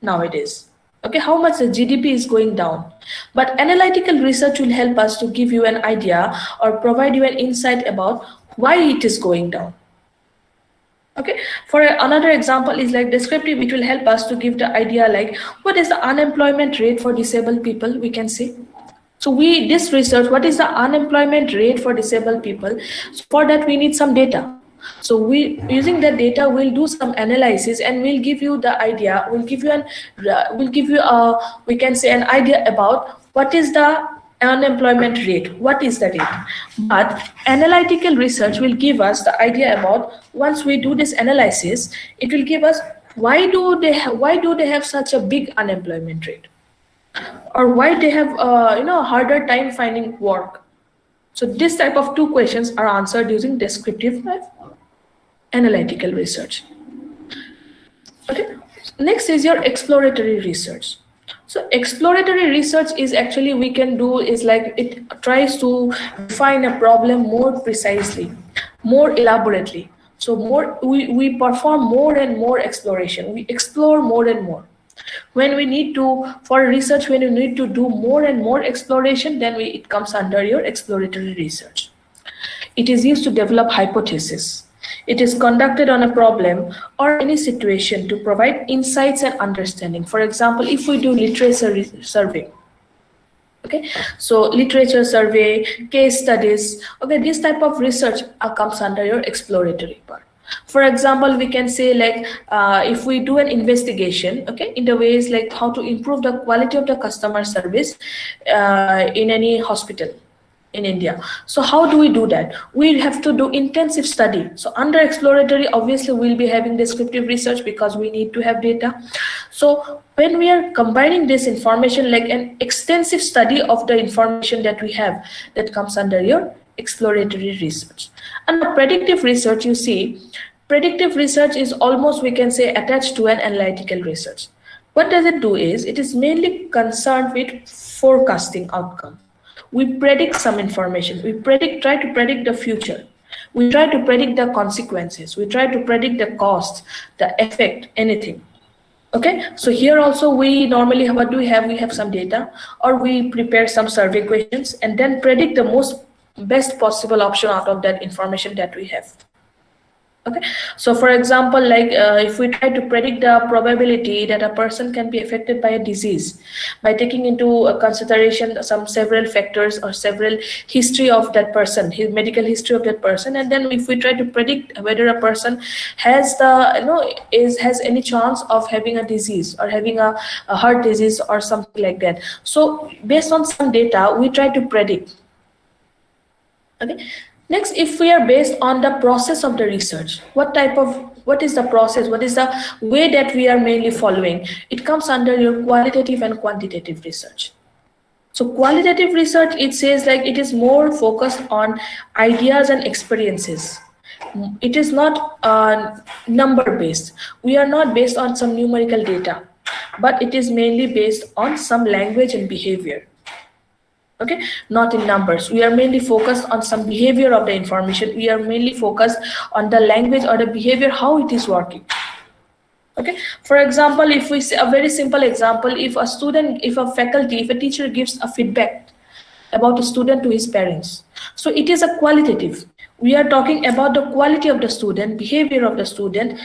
nowadays. Okay, how much the GDP is going down. But analytical research will help us to give you an idea or provide you an insight about why it is going down. Okay, for another example is like descriptive, it will help us to give the idea like what is the unemployment rate for disabled people, we can say. So this research, what is the unemployment rate for disabled people? So for that we need some data. So using that data, we'll do some analysis and we'll give you the idea, we can say an idea about what is the unemployment rate, what is the rate. But analytical research will give us the idea about, once we do this analysis, it will give us why do they have such a big unemployment rate, or why they have harder time finding work. So this type of 2 questions are answered using descriptive analytical research. Okay, next is your exploratory research. So exploratory research is actually, we can do is like it tries to define a problem more precisely, more elaborately. So we perform more and more exploration, we explore more and more. When we need to, for research, when you need to do more and more exploration, then it comes under your exploratory research. It is used to develop hypotheses. It is conducted on a problem or any situation to provide insights and understanding. For example, if we do literature survey, okay, so literature survey, case studies, okay, this type of research comes under your exploratory part. For example, we can say like if we do an investigation, okay, in the ways like how to improve the quality of the customer service in any hospital in India. So how do we do that? We have to do intensive study. So under exploratory, obviously we'll be having descriptive research because we need to have data. So when we are combining this information, like an extensive study of the information that we have, that comes under your exploratory research. And the predictive research, you see, predictive research is almost, we can say, attached to an analytical research. What does it do is, it is mainly concerned with forecasting outcome. We predict some information. We try to predict the future. We try to predict the consequences. We try to predict the cost, the effect, anything. Okay, so here also we normally, what do we have? We have some data, or we prepare some survey questions and then predict the best possible option out of that information that we have. Okay, so for example, like if we try to predict the probability that a person can be affected by a disease by taking into consideration some several factors or several history of that person, his medical history of that person, and then if we try to predict whether a person has has any chance of having a disease or having a heart disease or something like that. So based on some data, we try to predict. Okay. Next, if we are based on the process of the research, what is the process, what is the way that we are mainly following? It comes under your qualitative and quantitative research. So qualitative research, it says like it is more focused on ideas and experiences. It is not number based. We are not based on some numerical data, but it is mainly based on some language and behavior. Okay, not in numbers. We are mainly focused on some behavior of the information. We are mainly focused on the language or the behavior, how it is working. Okay, for example, if we say a very simple example, if a student, if a faculty, if a teacher gives a feedback about a student to his parents, so it is a qualitative. We are talking about the quality of the student, behavior of the student,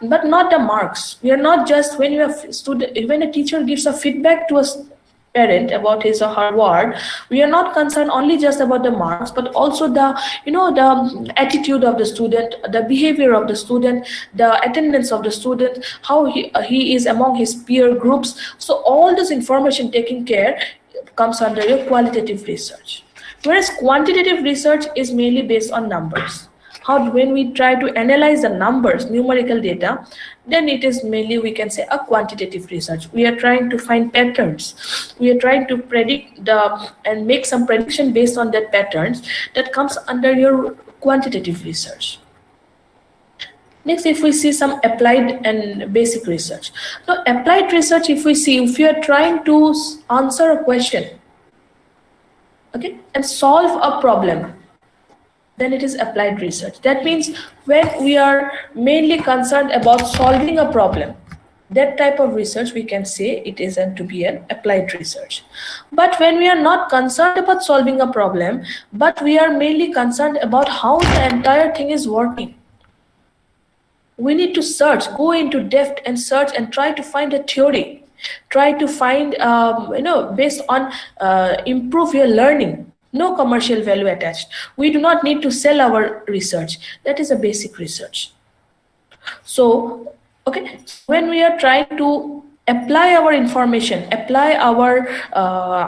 but not the marks. We are not just, when a teacher gives a feedback to a parent about his or her ward, we are not concerned only just about the marks, but also the the attitude of the student, the behavior of the student, the attendance of the student, how he is among his peer groups. So all this information taken care comes under your qualitative research, whereas quantitative research is mainly based on numbers. When we try to analyze the numbers, numerical data, then it is mainly, we can say, a quantitative research. We are trying to find patterns. We are trying to predict and make some prediction based on that patterns. That comes under your quantitative research. Next, if we see some applied and basic research. Now, applied research, if you are trying to answer a question, okay, and solve a problem, then it is applied research. That means when we are mainly concerned about solving a problem, that type of research, we can say it is to be an applied research. But when we are not concerned about solving a problem, but we are mainly concerned about how the entire thing is working, we need to search, go into depth and search and try to find a theory, try to find based on improve your learning. No commercial value attached. We do not need to sell our research. That is a basic research. So, okay, when we are trying to apply our information, apply our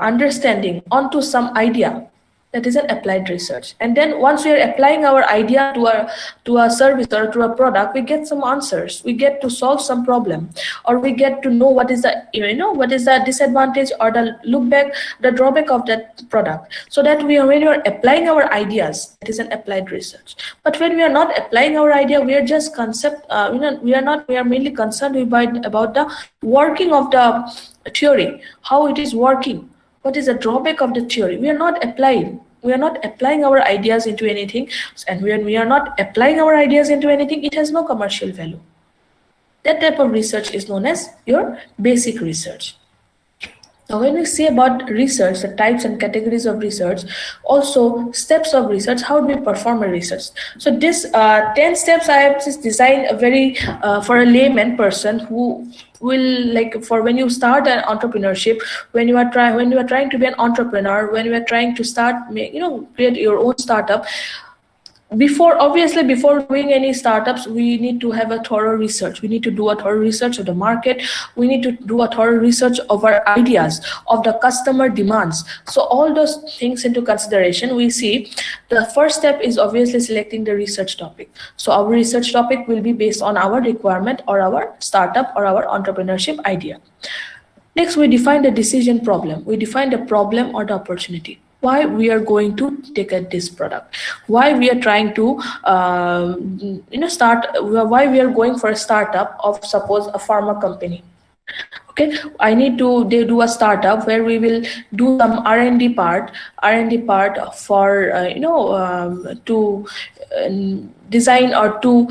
understanding onto some idea, that is an applied research. And then once we are applying our idea to a service or to a product, we get some answers. We get to solve some problem, or we get to know what is the disadvantage or the drawback of that product. So that when we are applying our ideas, it is an applied research. But when we are not applying our idea, we are just we are mainly concerned about the working of the theory, how it is working. What is the drawback of the theory? We are not applying. We are not applying our ideas into anything. And when we are not applying our ideas into anything, it has no commercial value. That type of research is known as your basic research. Now, when we say about research, the types and categories of research, also steps of research, how do we perform a research? So this 10 steps I have just designed for a layman person who will, for when you start an entrepreneurship, when you are trying to be an entrepreneur, when you are trying to start, create your own startup. Before doing any startups, we need to have a thorough research. We need to do a thorough research of the market. We need to do a thorough research of our ideas, of the customer demands. So all those things into consideration, we see the first step is obviously selecting the research topic. So our research topic will be based on our requirement or our startup or our entrepreneurship idea. Next, we define the decision problem. We define the problem or the opportunity. Why we are going to take this product, why we are trying to why we are going for a startup of, suppose, a pharma company. Okay, they do a startup where we will do some R&D part for to design or to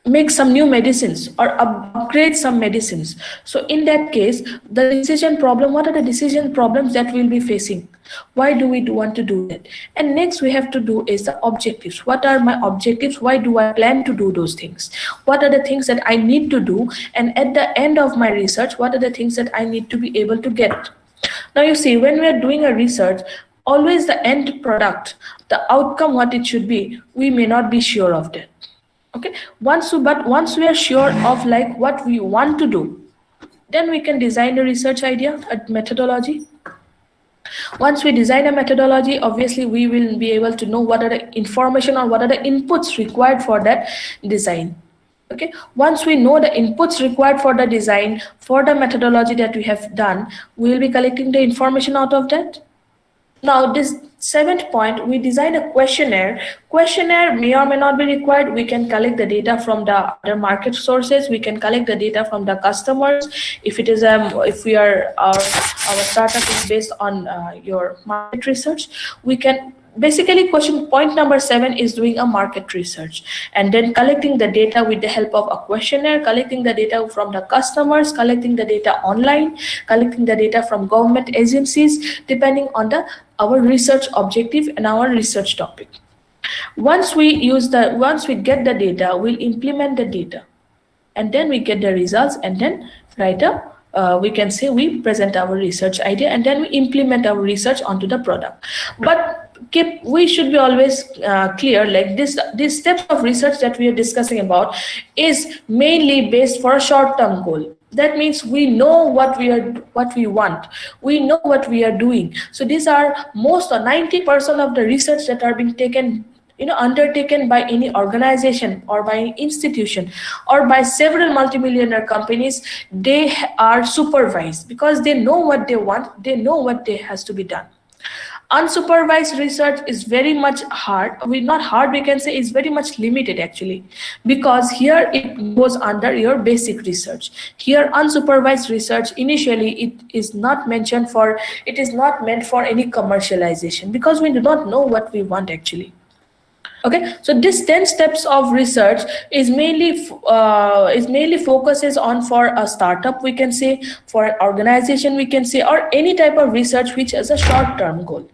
make some new medicines or upgrade some medicines. So in that case, the decision problem, what are the decision problems that we'll be facing? Why do we want to do that? And next we have to do is the objectives. What are my objectives? Why do I plan to do those things? What are the things that I need to do? And at the end of my research, what are the things that I need to be able to get? Now you see, when we are doing a research, always the end product, the outcome, what it should be, we may not be sure of that. Okay, once we are sure of like what we want to do, then we can design a research idea, a methodology. Once we design a methodology, obviously we will be able to know what are the information or what are the inputs required for that design. Okay, once we know the inputs required for the design, for the methodology that we have done, we will be collecting the information out of that. Now this 7th point, we design a questionnaire. Questionnaire may or may not be required. We can collect the data from the other market sources. We can collect the data from the customers. If it is if we are our startup is based on your market research, we can basically point number 7 is doing a market research and then collecting the data with the help of a questionnaire, collecting the data from the customers, collecting the data online, collecting the data from government agencies, depending on our research objective and our research topic. Once we get the data, we'll implement the data, and then we get the results, and then write up. We can say we present our research idea, and then we implement our research onto the product. But we should be always clear, like these steps of research that we are discussing about is mainly based for a short-term goal. That means we know what we want, we know what we are doing. So these are most or 90% of the research that are being taken, undertaken by any organization or by any institution or by several multimillionaire companies. They are supervised because they know what they want, they know what has to be done. Unsupervised research is very much hard. Not hard, we can say it's very much limited actually, because here it goes under your basic research. Here unsupervised research, initially it is not meant for any commercialization, because we do not know what we want actually. Okay, so this 10 steps of research is mainly focuses on for a startup, we can say, for an organization, we can say, or any type of research which has a short-term goal.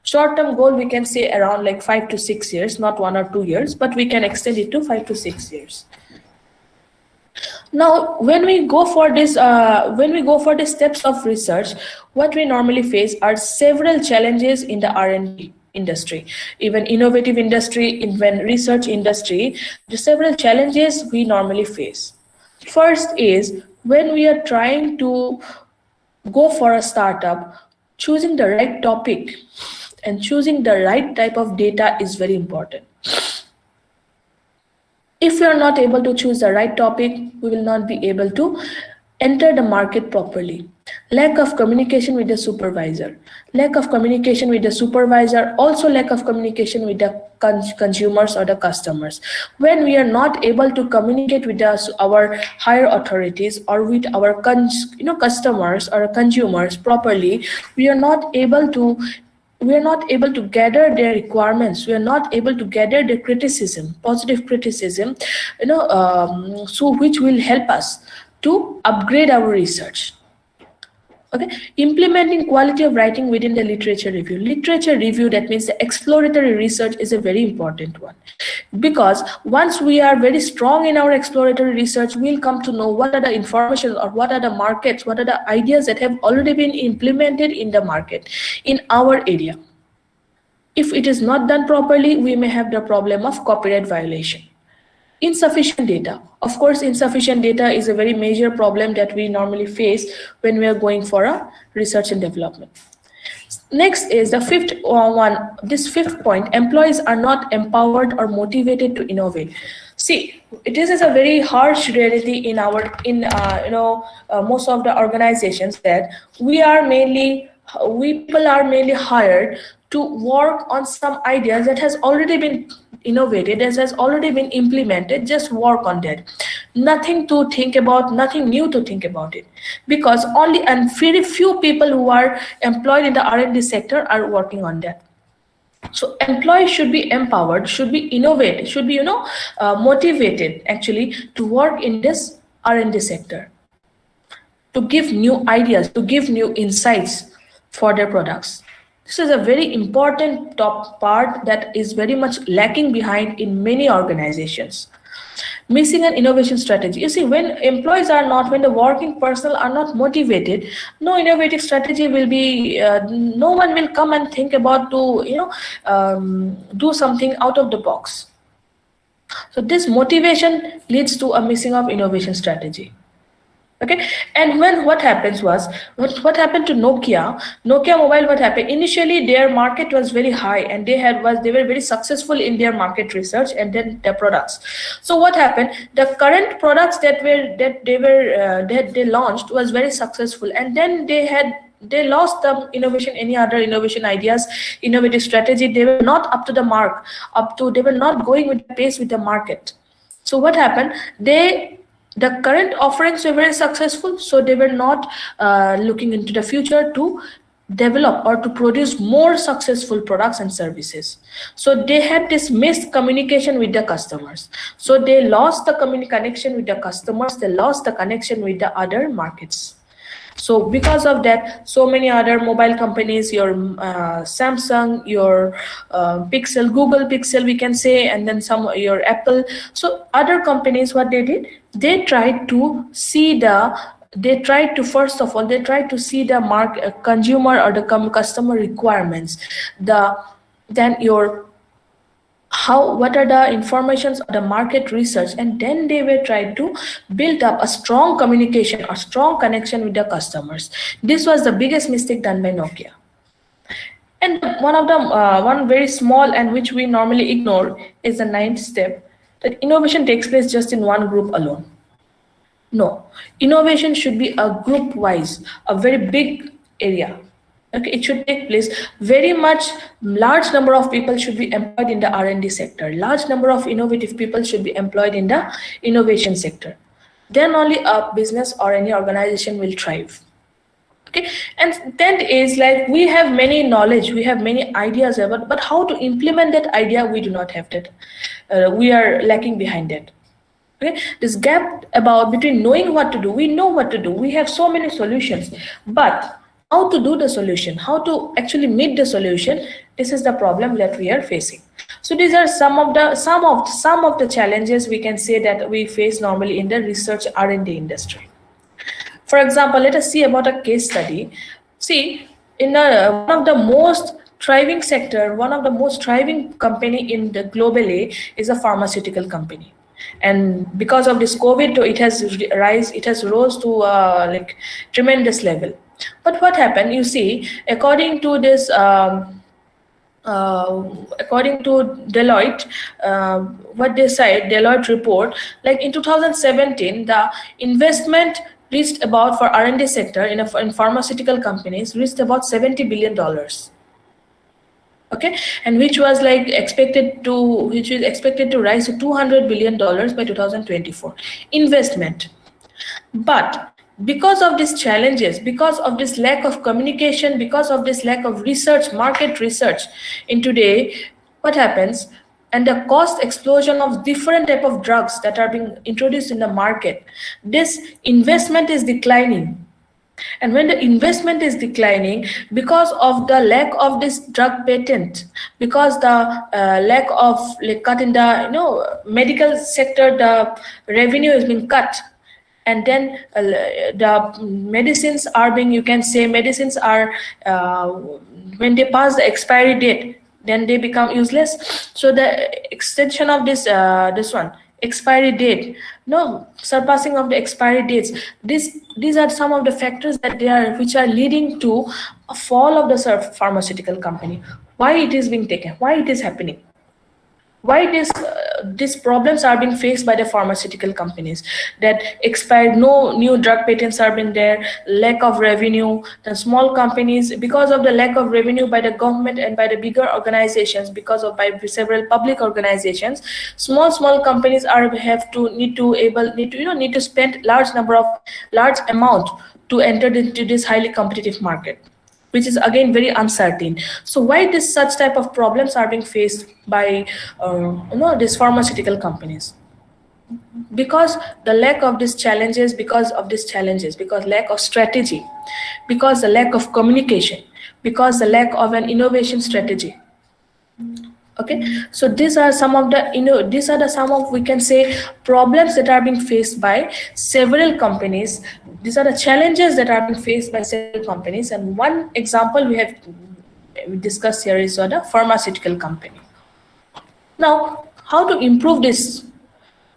Short-term goal, we can say around like 5 to 6 years, not 1 or 2 years, but we can extend it to 5 to 6 years. Now, when we go for the steps of research, what we normally face are several challenges in the R&D industry, even innovative industry, even research industry. The several challenges we normally face. First is when we are trying to go for a startup, choosing the right topic and choosing the right type of data is very important. If we are not able to choose the right topic, we will not be able to enter the market properly. Lack of communication with the supervisor. Lack of communication with the supervisor, also lack of communication with the consumers or the customers. When we are not able to communicate with our higher authorities or with our customers or consumers properly, we are not able to gather their requirements. We are not able to gather their criticism, positive criticism, so which will help us to upgrade our research. Okay, implementing quality of writing within the literature review. Literature review, that means the exploratory research, is a very important one, because once we are very strong in our exploratory research, we'll come to know what are the information or what are the markets, what are the ideas that have already been implemented in the market in our area. If it is not done properly, we may have the problem of copyright violation. Insufficient data. Of course, insufficient data is a very major problem that we normally face when we are going for a research and development. Next is the fifth one. This fifth point: employees are not empowered or motivated to innovate. See, this is a very harsh reality in most of the organizations, that people are mainly hired to work on some ideas that has already been innovated, that has already been implemented. Just work on that. Nothing to think about, nothing new to think about it, because very few people who are employed in the R&D sector are working on that. So employees should be empowered, should be innovative, should be motivated actually to work in this R&D sector, to give new ideas, to give new insights for their products. This is a very important top part that is very much lacking behind in many organizations. Missing an innovation strategy. You see, when employees are not, when the working personnel are not motivated, no innovative strategy will be, no one will come and think about to, do something out of the box. So this motivation leads to a missing of innovation strategy. Okay, and what happens was, what happened to Nokia Mobile, what happened initially, their market was very high and they were very successful in their market research and then their products. So what happened, the current products that they launched was very successful, and then they lost the innovation, any other innovation ideas, innovative strategy. They were not up to the mark, they were not going with the pace with the market. So what happened, the current offerings were very successful, so they were not looking into the future to develop or to produce more successful products and services. So they had this missed communication with the customers. So they lost the connection with the customers, they lost the connection with the other markets. So because of that, so many other mobile companies, your Samsung, your Pixel, Google Pixel, we can say, and then your Apple. So other companies, what they did, they tried to see first of all, they tried to see the consumer or the customer requirements. What are the informations of the market research, and then they were trying to build up a strong communication, a strong connection with the customers. This was the biggest mistake done by Nokia. And one very small and which we normally ignore is the 9th step, that innovation takes place just in one group alone. No, innovation should be a group wise, a very big area. Okay, it should take place very much. Large number of people should be employed in the R&D sector. Large number of innovative people should be employed in the innovation sector. Then only a business or any organization will thrive. Okay, and then is like, we have many knowledge, we have many ideas about, but how to implement that idea, we do not have that. We are lacking behind that. Okay, this gap between knowing what to do, we know what to do, we have so many solutions, but how to do the solution, how to actually meet the solution, this is the problem that we are facing. So these are some of the challenges we can say that we face normally in the research R&D industry. For example, let us see about a case study. See, in one of the most thriving sector, one of the most thriving company in the globally is a pharmaceutical company. And because of this COVID, it has rose to like tremendous level. But what happened, you see, according to this, according to Deloitte, what they said, Deloitte report, like in 2017, the investment reached about, for R&D sector in pharmaceutical companies, reached about $70 billion. Okay, and which was expected to rise to $200 billion by 2024 investment. But because of these challenges, because of this lack of communication, because of this lack of research, market research in today, what happens? And the cost explosion of different type of drugs that are being introduced in the market, this investment is declining. And when the investment is declining, because of the lack of this drug patent, because the lack of cut in the medical sector, the revenue has been cut, and then the medicines are being, you can say, medicines are when they pass the expiry date, then they become useless. So the extension of this expiry date, surpassing of the expiry dates, these are some of the factors which are leading to a fall of the pharmaceutical company. Why it is being taken? Why it is happening? Why these problems are being faced by the pharmaceutical companies? That expired, no new drug patents are being there, lack of revenue. The small companies, because of the lack of revenue by the government and by the bigger organizations, by several public organizations, small companies need to spend large amount to enter into this highly competitive market. which is again very uncertain. So why such type of problems are being faced by these pharmaceutical companies? Because the lack of these challenges, because lack of strategy, because the lack of communication, because the lack of an innovation strategy. Okay, so these are some of the we can say problems that are being faced by several companies. These are the challenges that are being faced by several companies, and one example we have discussed here is the pharmaceutical company. Now, how to improve this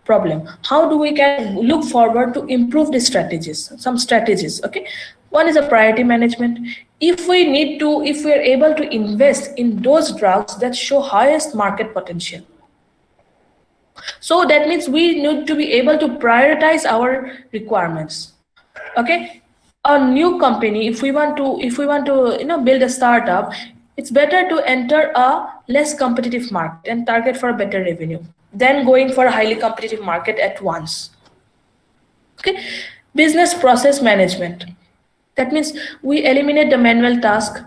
problem? How do we can look forward to improve the strategies? Some strategies. Okay, one is a priority management. If we are able to invest in those drugs that show highest market potential, so that means we need to be able to prioritize our requirements. Okay, a new company, if we want to build a startup, it's better to enter a less competitive market and target for a better revenue than going for a highly competitive market at once. Okay, business process management. That means we eliminate the manual task,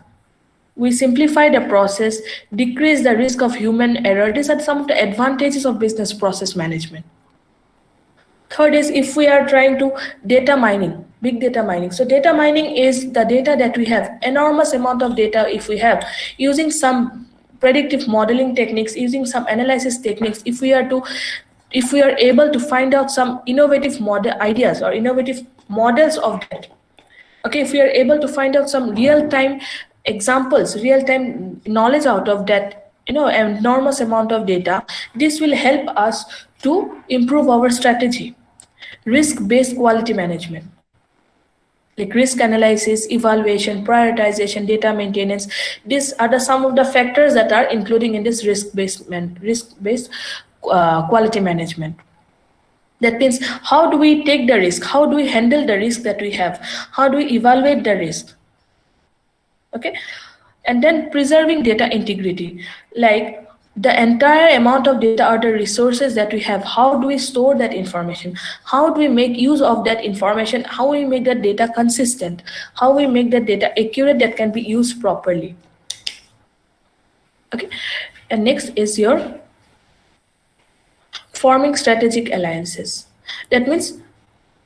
we simplify the process, decrease the risk of human error. These are some of the advantages of business process management. Third is if we are trying to data mining, big data mining. So data mining is the data that we have, enormous amount of data if we have, using some predictive modeling techniques, using some analysis techniques, if we are able to find out some innovative ideas or innovative models of that. Okay, if we are able to find out some real-time examples, real-time knowledge out of that, enormous amount of data, this will help us to improve our strategy. Risk-based quality management, like risk analysis, evaluation, prioritization, data maintenance. These are some of the factors that are including in this risk-based quality management. That means how do we take the risk? How do we handle the risk that we have? How do we evaluate the risk? Okay, and then preserving data integrity, like the entire amount of data or the resources that we have, how do we store that information? How do we make use of that information? How we make that data consistent? How we make that data accurate that can be used properly? Okay, and next is your forming strategic alliances. That means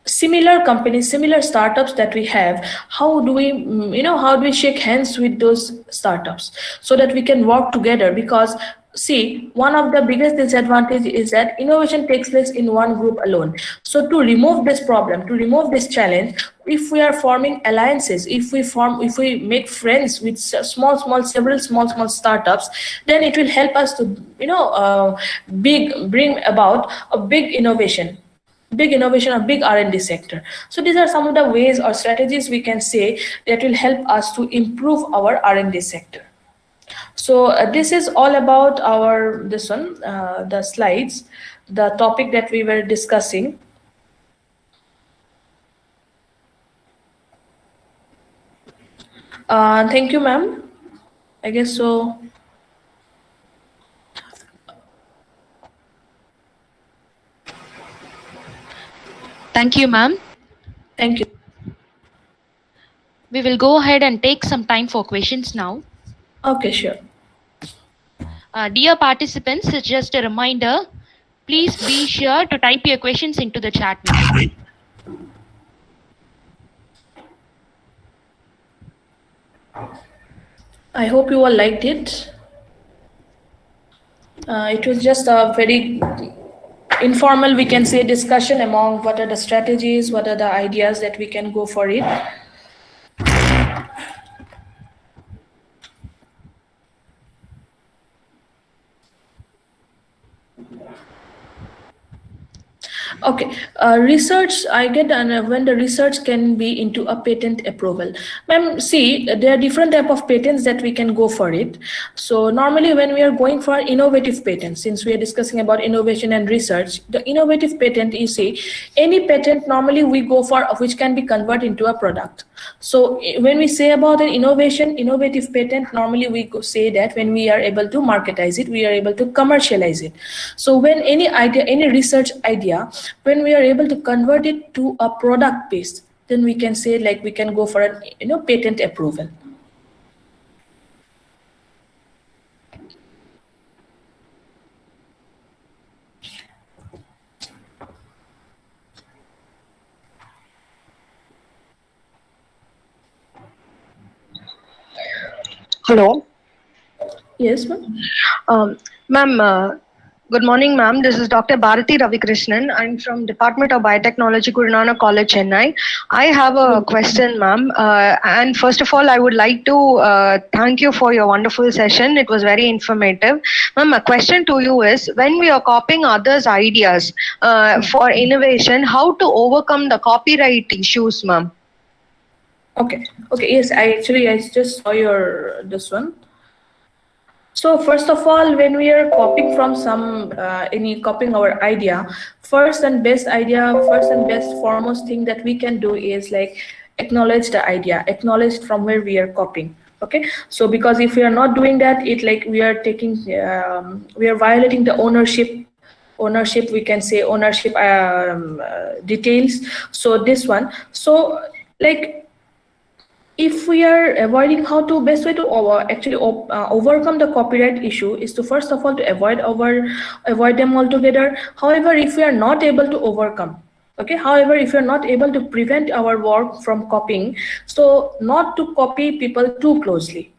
similar companies, similar startups that we have, how do we shake hands with those startups so that we can work together? Because see, one of the biggest disadvantages is that innovation takes place in one group alone. So to remove this problem, to remove this challenge, if we are forming alliances, if we make friends with several small startups, then it will help us to bring about a big innovation, a big R&D sector. So these are some of the ways or strategies we can say that will help us to improve our R&D sector. So this is all about the slides, the topic that we were discussing. Thank you, ma'am. I guess so. Thank you, ma'am. Thank you. We will go ahead and take some time for questions now. Okay, sure. Dear participants, just a reminder, please be sure to type your questions into the chat window. I hope you all liked it. It was just a very informal, we can say, discussion among what are the strategies, what are the ideas that we can go for it. Okay, research, I get when the research can be into a patent approval. Ma'am, see, there are different type of patents that we can go for it. So normally when we are going for innovative patents, since we are discussing about innovation and research, the innovative patent, you see, any patent normally we go for which can be converted into a product. So when we say about an innovative patent, normally we say that when we are able to marketize it, we are able to commercialize it. So when any idea, any research idea, when we are able to convert it to a product base, then we can say like we can go for a patent approval. Hello. Yes, ma'am. Ma'am, good morning, ma'am. This is Dr. Bharati Ravikrishnan. I'm from Department of Biotechnology, Guru Nanak College, Chennai. I have a question, ma'am. And first of all, I would like to thank you for your wonderful session. It was very informative. Ma'am, my question to you is, when we are copying others' ideas for innovation, how to overcome the copyright issues, ma'am? Okay. Yes, I just saw this one. So first of all, when we are copying from copying our idea, first and best foremost thing that we can do is like acknowledge the idea, acknowledge from where we are copying. Okay, so because if we are not doing that, we are violating the ownership, we can say ownership details. So this one, so like, if we are avoiding, how to best way to overcome the copyright issue is to first of all to avoid them altogether. However, if we are not able to overcome, however, if we are not able to prevent our work from copying, so not to copy people too closely.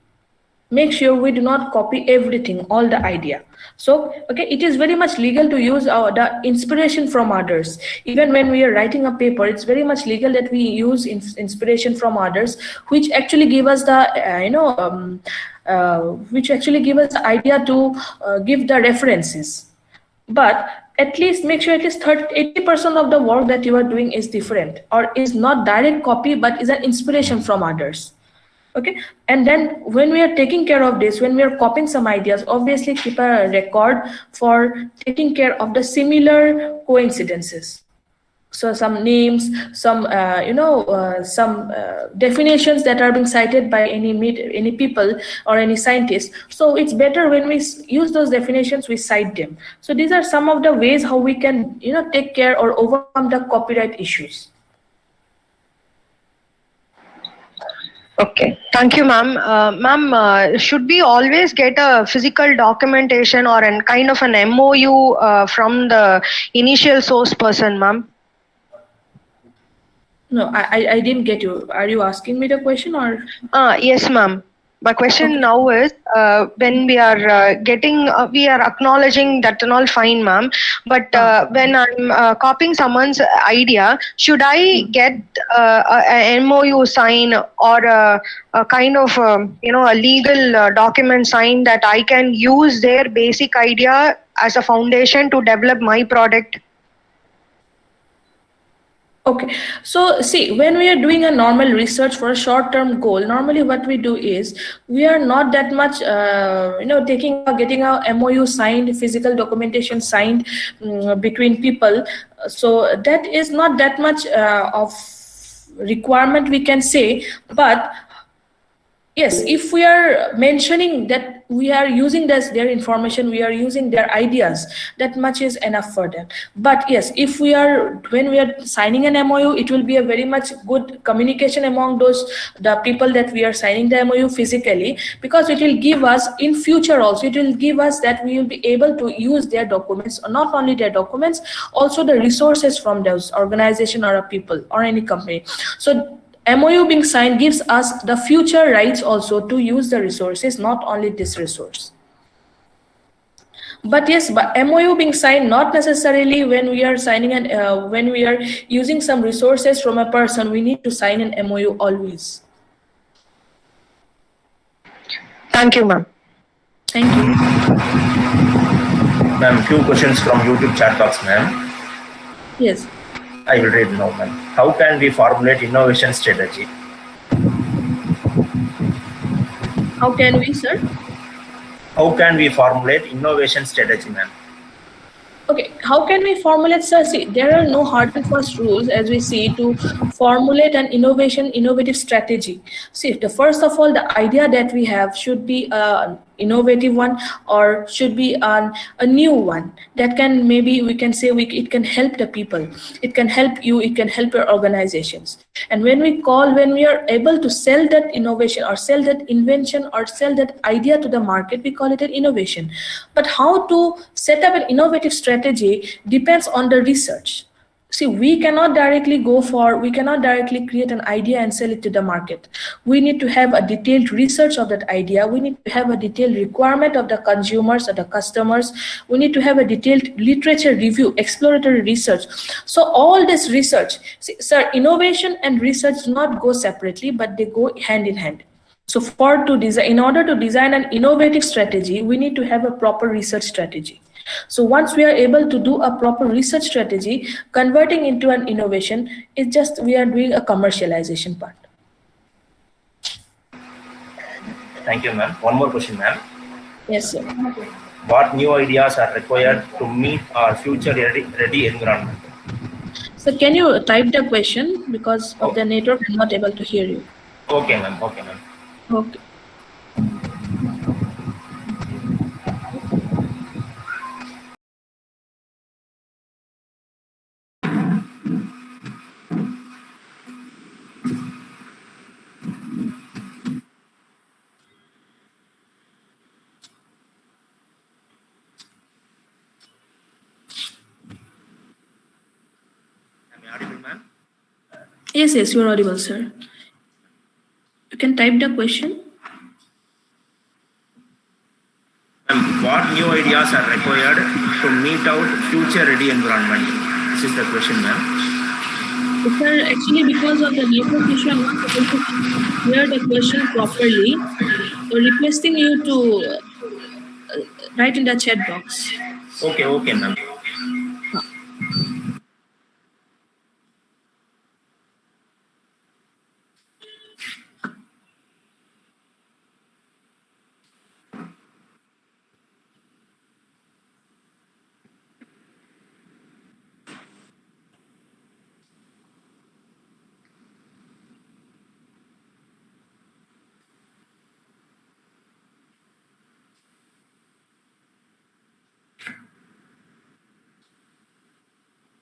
Make sure we do not copy everything, all the idea. So, it is very much legal to use the inspiration from others. Even when we are writing a paper, it's very much legal that we use inspiration from others, which actually give us the, which actually give us the idea to give the references. But at least make sure at least 80% of the work that you are doing is different or is not direct copy, but is an inspiration from others. Okay, and then when we are taking care of this, when we are copying some ideas, obviously keep a record for taking care of the similar coincidences. So some names, some some definitions that are being cited by any people or any scientist. So it's better when we use those definitions, we cite them. So these are some of the ways how we can take care or overcome the copyright issues. Okay, thank you, ma'am. Ma'am, should we always get a physical documentation or an kind of an MOU from the initial source person, ma'am? No, I didn't get you. Are you asking me the question or? Yes, ma'am. My question now is, when we are we are acknowledging that and all fine, ma'am. But when I'm copying someone's idea, should I get a MOU sign or a kind of a legal document sign that I can use their basic idea as a foundation to develop my product? Okay, so see, when we are doing a normal research for a short-term goal, normally what we do is we are not that much, getting a MOU signed, physical documentation signed between people. So that is not that much of requirement, we can say. But yes, if we are mentioning that we are using their information, we are using their ideas, that much is enough for them. But yes, when we are signing an MOU, it will be a very much good communication among the people that we are signing the MOU physically, because it will give us in future also, it will give us that we will be able to use their documents, or not only their documents, also the resources from those organization or a people or any company. So MOU being signed gives us the future rights also to use the resources, not only this resource. But yes, but MOU being signed, not necessarily when we are signing when we are using some resources from a person, we need to sign an MOU always. Thank you, ma'am. Thank you. Ma'am, few questions from YouTube chat box, ma'am. Yes. I will read now, ma'am. How can we formulate innovation strategy? How can we, sir? How can we formulate innovation strategy, ma'am? Okay, how can we formulate, sir? See, there are no hard and fast rules as we see to formulate an innovative strategy. See, first of all, the idea that we have should be an innovative one, or should be a new one that can, maybe we can say it can help the people, it can help you, it can help your organizations. And when we are able to sell that innovation or sell that invention or sell that idea to the market, we call it an innovation. But how to set up an innovative strategy depends on the research. See, we cannot directly create an idea and sell it to the market. We need to have a detailed research of that idea. We need to have a detailed requirement of the consumers or the customers. We need to have a detailed literature review, exploratory research. So all this research, see, sir, innovation and research do not go separately, but they go hand in hand. So in order to design an innovative strategy, we need to have a proper research strategy. So once we are able to do a proper research strategy, converting into an innovation is just we are doing a commercialization part. Thank you, ma'am. One more question, ma'am. Yes, sir. What new ideas are required to meet our future ready environment? So can you type the question, because of the network I'm not able to hear you. Okay, ma'am. Okay, ma'am. Okay. Am I audible, ma'am? Yes, you are audible, sir. You can type the question. What new ideas are required to meet our future ready environment? This is the question, ma'am. Sir, actually, because of the network issue, I'm not able to hear the question properly. So requesting you to write in the chat box. Okay, ma'am.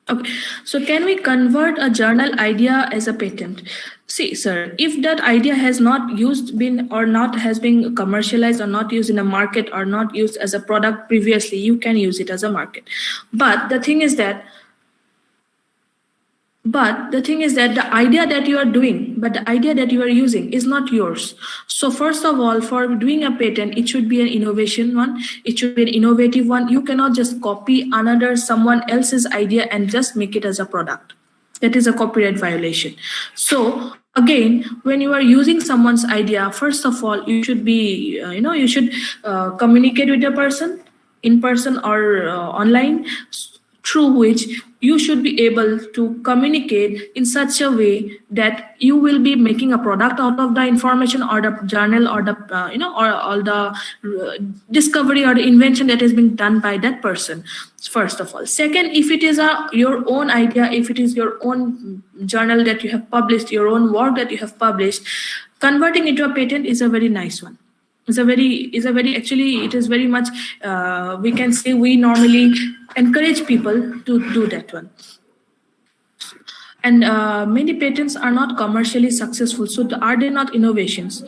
Okay, so can we convert a journal idea as a patent? See, sir, if that idea has not has been commercialized or not used in a market or not used as a product previously, you can use it as a market. But the thing is that the idea that you are doing, but the idea that you are using is not yours. So first of all, for doing a patent, it should be an innovation one. It should be an innovative one. You cannot just copy someone else's idea and just make it as a product. That is a copyright violation. So again, when you are using someone's idea, first of all, you should be, you should communicate with the person in person or online, through which you should be able to communicate in such a way that you will be making a product out of the information or the journal or the or all the discovery or the invention that has been done by that person, first of all. Second, if it is your own idea, if it is your own journal that you have published, your own work that you have published, converting into a patent is a very nice one. It is very much, we can say, we normally encourage people to do that one. And many patents are not commercially successful. So are they not innovations?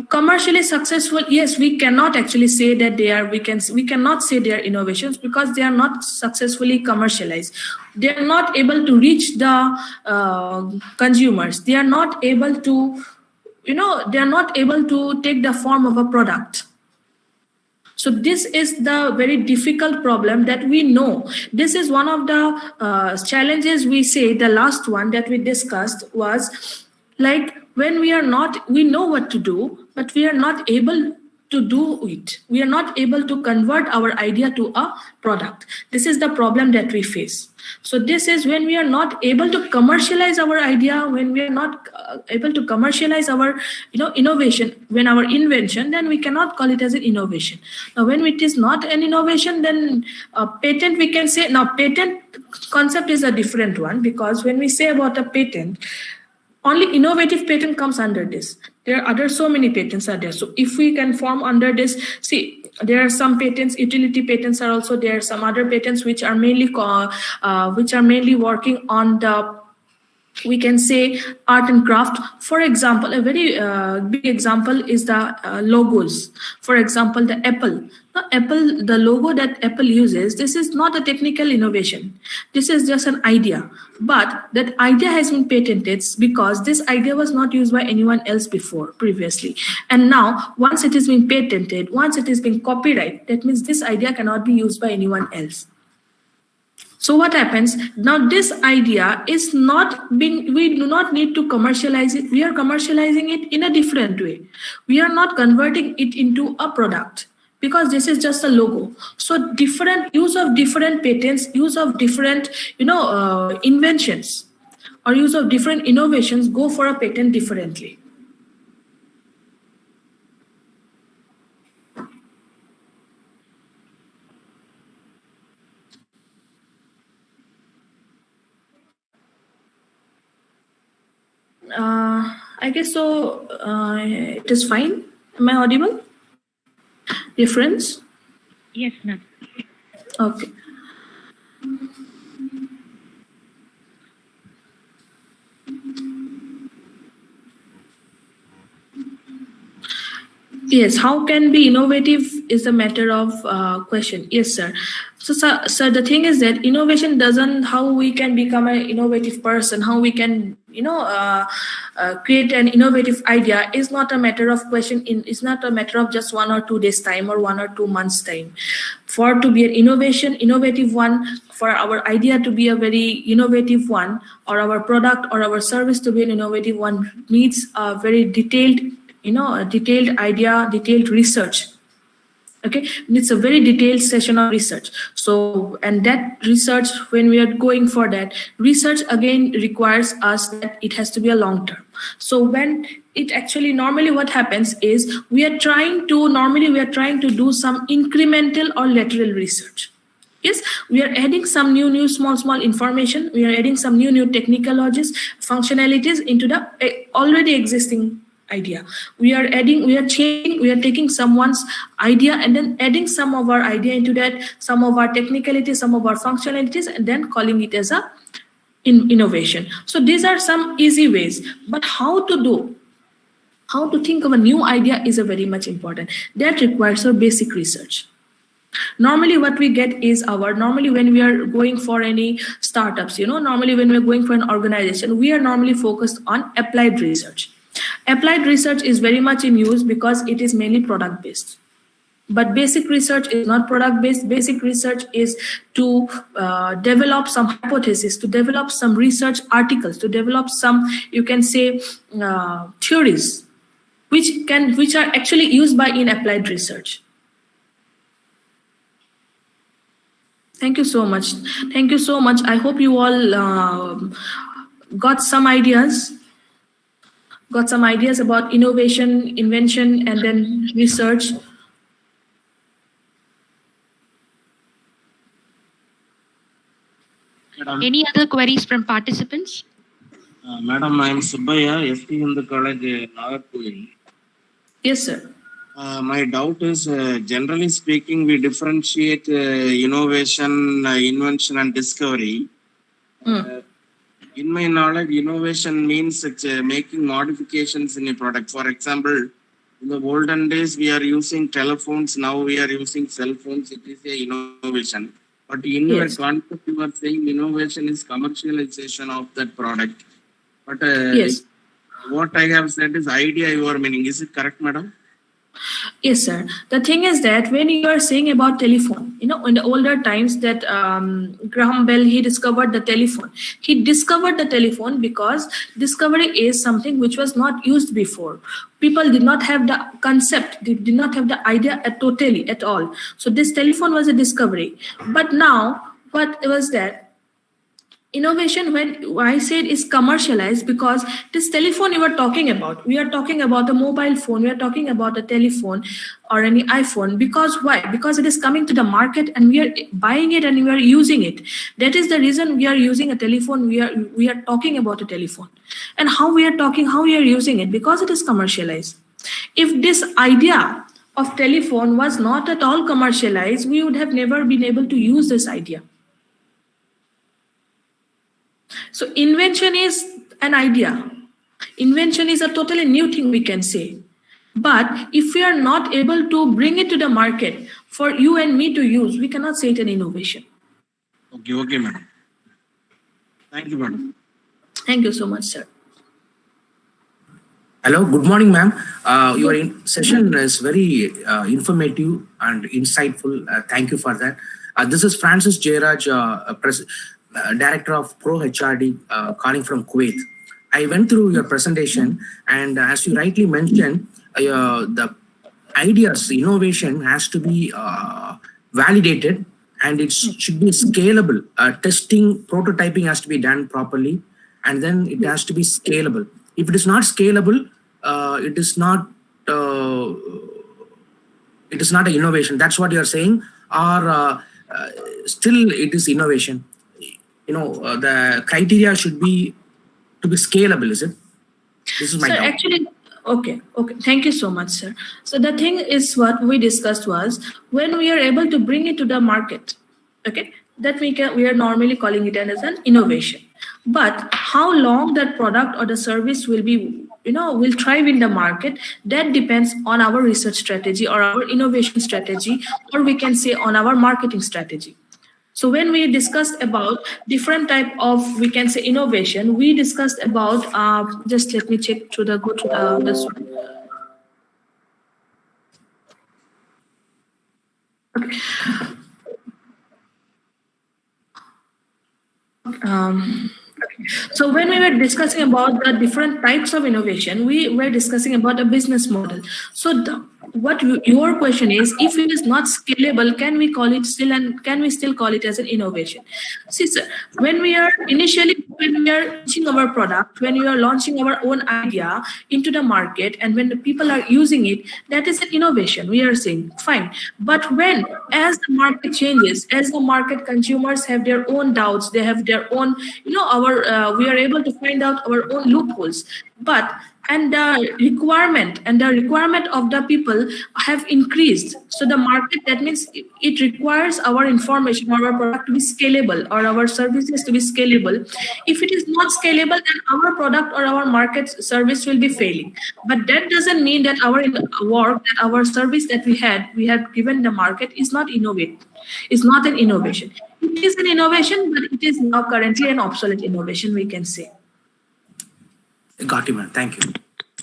Commercially successful, yes, we cannot actually say that they are. We cannot say they are innovations because they are not successfully commercialized. They are not able to reach the consumers. They are not able to. They are not able to take the form of a product. So this is the very difficult problem that we know. This is one of the challenges we say. The last one that we discussed was like when we know what to do, but we are not able to do it. We are not able to convert our idea to a product. This is the problem that we face. So this is when we are not able to commercialize our idea, when we are not able to commercialize our innovation, when our invention, then we cannot call it as an innovation. Now when it is not an innovation, then patent we can say. Now patent concept is a different one, because when we say about a patent, only innovative patent comes under this. There are so many patents are there. So if we can form under this, see, there are some patents, utility patents are also there. Some other patents which are mainly working on the We can say art and craft. For example, a very big example is the logos. For example, the Apple. Now, Apple, the logo that Apple uses, this is not a technical innovation. This is just an idea. But that idea has been patented because this idea was not used by anyone else previously. And now, once it has been patented, once it has been copyrighted, that means this idea cannot be used by anyone else. So what happens now? This idea is not being, we do not need to commercialize it. We are commercializing it in a different way. We are not converting it into a product because this is just a logo. So different use of different patents, use of different, inventions or use of different innovations go for a patent differently. I guess so. It is fine. Am I audible? Difference? Yes, ma'am. Okay. Yes, how can be innovative is a matter of question. Yes, sir. So, sir, the thing is that innovation doesn't, how we can become an innovative person, how we can, create an innovative idea is not a matter of question. It's not a matter of just 1 or 2 days time or 1 or 2 months time. For to be an innovative one, for our idea to be a very innovative one, or our product or our service to be an innovative one, needs a very detailed, a detailed idea, detailed research. Okay, it's a very detailed session of research. So, and that research, when we are going for that research, again requires us that it has to be a long term. So when it actually, normally what happens is we are trying to do some incremental or lateral research. Yes, we are adding some new small information. We are adding some new technologies, functionalities into the already existing idea. We are taking someone's idea and then adding some of our idea into that, some of our technicalities, some of our functionalities, and then calling it as a innovation. So these are some easy ways, but how to think of a new idea is a very much important. That requires a basic research. Normally what we get is normally when we are going for any startups, normally when we're going for an organization, we are normally focused on applied research. Applied research is very much in use because it is mainly product based. But basic research is not product based. Basic research is to develop some hypothesis, to develop some research articles, to develop some, you can say, theories, which are actually used by in applied research. Thank you so much. Thank you so much. I hope you all got some ideas. Got some ideas about innovation, invention, and then research. Madam. Any other queries from participants? Madam, I am Subbaya, FD in the college, Nagarkoil. Yes, sir. My doubt is, generally speaking, we differentiate innovation, invention, and discovery. In my knowledge, innovation means making modifications in a product. For example, in the olden days, we are using telephones. Now we are using cell phones. It is a innovation. But in your concept, you are saying innovation is commercialization of that product. But what I have said is idea you are meaning. Is it correct, madam? Yes, sir. The thing is that when you are saying about telephone, in the older times that Graham Bell, he discovered the telephone. He discovered the telephone because discovery is something which was not used before. People did not have the concept, they did not have the idea at all. So this telephone was a discovery. But now, what was that? Innovation, when I said is commercialized, because this telephone you were talking about, we are talking about a mobile phone, we are talking about a telephone or any iPhone. Because why? Because it is coming to the market and we are buying it and we are using it. That is the reason we are using a telephone. We are talking about a telephone. And how we are using it? Because it is commercialized. If this idea of telephone was not at all commercialized, we would have never been able to use this idea. So invention is an idea. Invention is a totally new thing, we can say. But if we are not able to bring it to the market for you and me to use, we cannot say it an innovation. Okay, madam. Thank you, madam. Thank you so much, sir. Hello, good morning, ma'am. Your session is very informative and insightful. Thank you for that. This is Francis Jairaj, Director of Pro HRD, calling from Kuwait. I went through your presentation, and as you rightly mentioned, the ideas, innovation has to be validated, and it should be scalable. Testing, prototyping has to be done properly, and then it has to be scalable. If it is not scalable, it is not an innovation. That's what you are saying, or still it is innovation. The criteria should be to be scalable, is it? This is my doubt. Actually, okay. Thank you so much, sir. So the thing is, what we discussed was when we are able to bring it to the market, okay, that we are normally calling it as an innovation. But how long that product or the service will be, will thrive in the market, that depends on our research strategy or our innovation strategy, or we can say on our marketing strategy. So when we discussed about different type of, we can say, innovation, we discussed about, just let me check through this one. Okay. So when we were discussing about the different types of innovation, we were discussing about a business model. So what your question is, if it is not scalable, can we still call it as an innovation? See, sir, when we are launching our product, when we are launching our own idea into the market, and when the people are using it, that is an innovation. We are saying fine. But as the market changes, as the market consumers have their own doubts, they have their own, we are able to find out our own loopholes. And the requirement of the people have increased. So the market, that means it requires our information or our product to be scalable or our services to be scalable. If it is not scalable, then our product or our market service will be failing. But that doesn't mean that our work, that our service that we had given the market is not innovative. It's not an innovation. It is an innovation, but it is now currently an obsolete innovation, we can say. Got it, man. Thank you.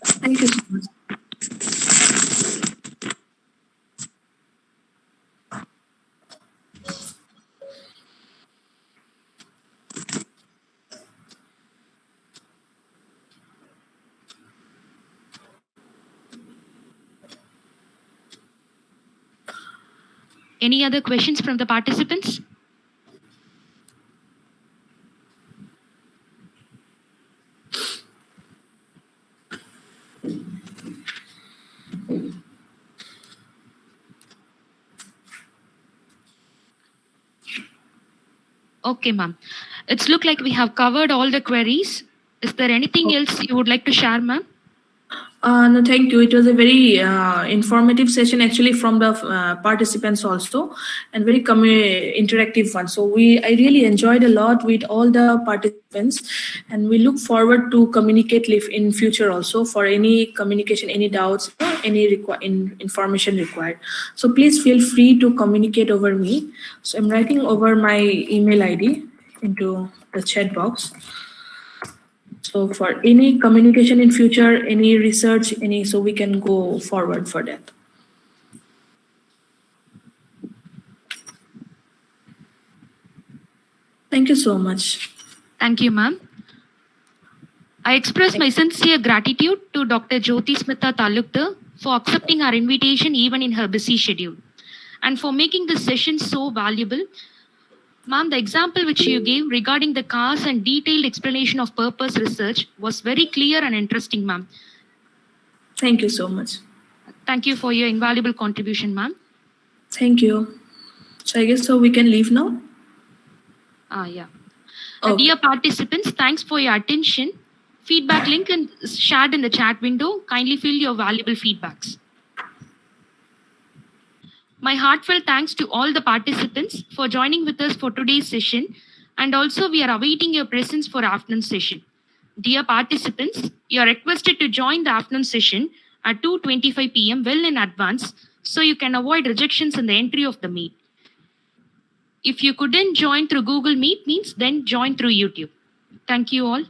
Thank you so much. Any other questions from the participants? Okay, ma'am. It's look like we have covered all the queries. Is there anything else you would like to share, ma'am? No, thank you. It was a very informative session actually from the participants also, and very interactive one. So I really enjoyed a lot with all the participants, and we look forward to communicate in future also for any communication, any doubts, any information required. So please feel free to communicate over me. So I'm writing over my email ID into the chat box. So for any communication in future, any research, so we can go forward for that. Thank you so much. Thank you, ma'am. I express my sincere gratitude to Dr. Jyotismita Talukdar for accepting our invitation even in her busy schedule and for making this session so valuable. Ma'am, the example which you gave regarding the cars and detailed explanation of purpose research was very clear and interesting, ma'am. Thank you so much. Thank you for your invaluable contribution, ma'am. Thank you. So I guess we can leave now? Yeah. Okay. Dear participants, thanks for your attention. Feedback link is shared in the chat window. Kindly fill your valuable feedbacks. My heartfelt thanks to all the participants for joining with us for today's session. And also we are awaiting your presence for afternoon session. Dear participants, you are requested to join the afternoon session at 2:25 p.m. well in advance so you can avoid rejections in the entry of the meet. If you couldn't join through Google Meet, then join through YouTube. Thank you all.